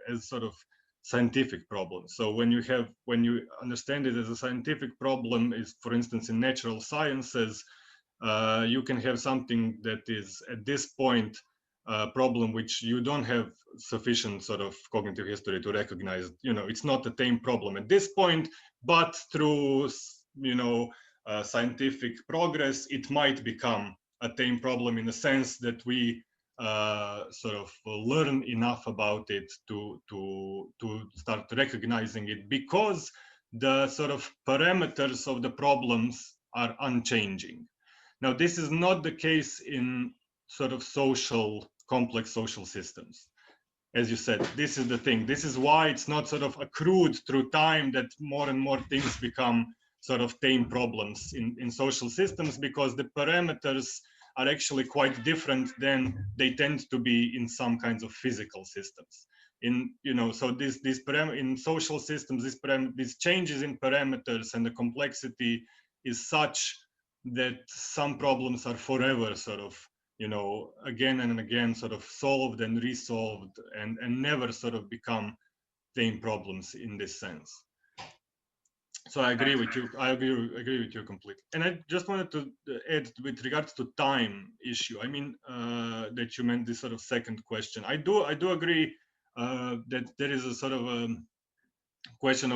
as sort of scientific problems. So when you understand it as a scientific problem, is for instance in natural sciences, you can have something that is at this point problem which you don't have sufficient sort of cognitive history to recognize. You know, it's not a tame problem at this point, but through, you know, scientific progress, it might become a tame problem in the sense that we sort of learn enough about it to start recognizing it, because the sort of parameters of the problems are unchanging. Now, this is not the case in sort of complex social systems. As you said, this is the thing. This is why it's not sort of accrued through time that more and more things become sort of tame problems in social systems, because the parameters are actually quite different than they tend to be in some kinds of physical systems. In, you know, so in social systems, these changes in parameters and the complexity is such that some problems are forever sort of, you know, again and again sort of solved and resolved and never sort of become tame problems in this sense. So I agree with you. I agree with you completely. And I just wanted to add with regards to time issue. I mean, that you meant this sort of second question. I do agree that there is a sort of a question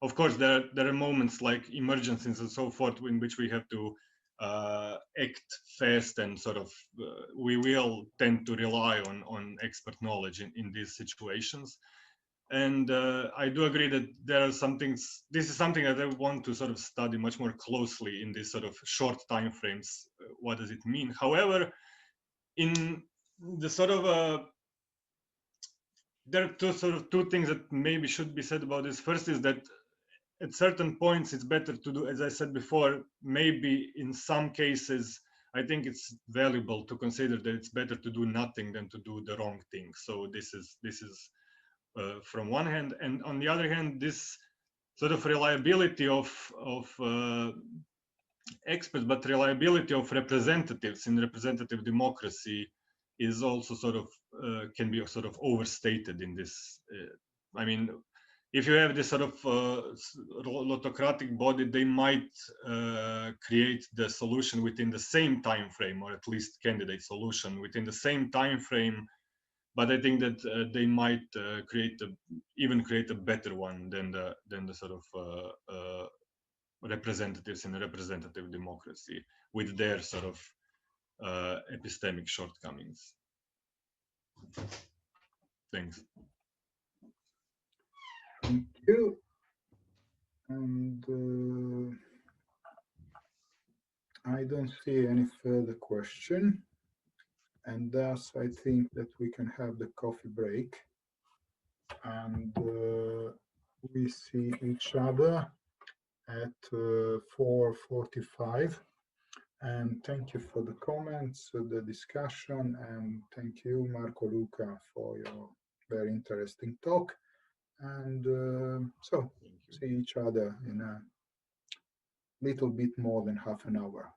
of course, there are moments like emergencies and so forth in which we have to act fast, and sort of we will tend to rely on expert knowledge in these situations. And I do agree that there are some things, this is something that I want to sort of study much more closely in these sort of short time frames. What does it mean? However, in the sort of, there are two things that maybe should be said about this. First is that at certain points, it's better to do, as I said before, maybe in some cases, I think it's valuable to consider that it's better to do nothing than to do the wrong thing. So this is from one hand, and on the other hand, this sort of reliability of experts, but reliability of representatives in representative democracy is also sort of can be sort of overstated in this. I mean, if you have this sort of autocratic body, they might create the solution within the same time frame, or at least candidate solution within the same time frame. But I think that they might even create a better one than the sort of representatives in a representative democracy with their sort of epistemic shortcomings. Thanks. Thank you. And I don't see any further question. And thus, I think that we can have the coffee break. And we see each other at 4:45. And thank you for the comments, the discussion, and thank you, Marko, Luka, for your very interesting talk. And so, see each other in a little bit more than half an hour.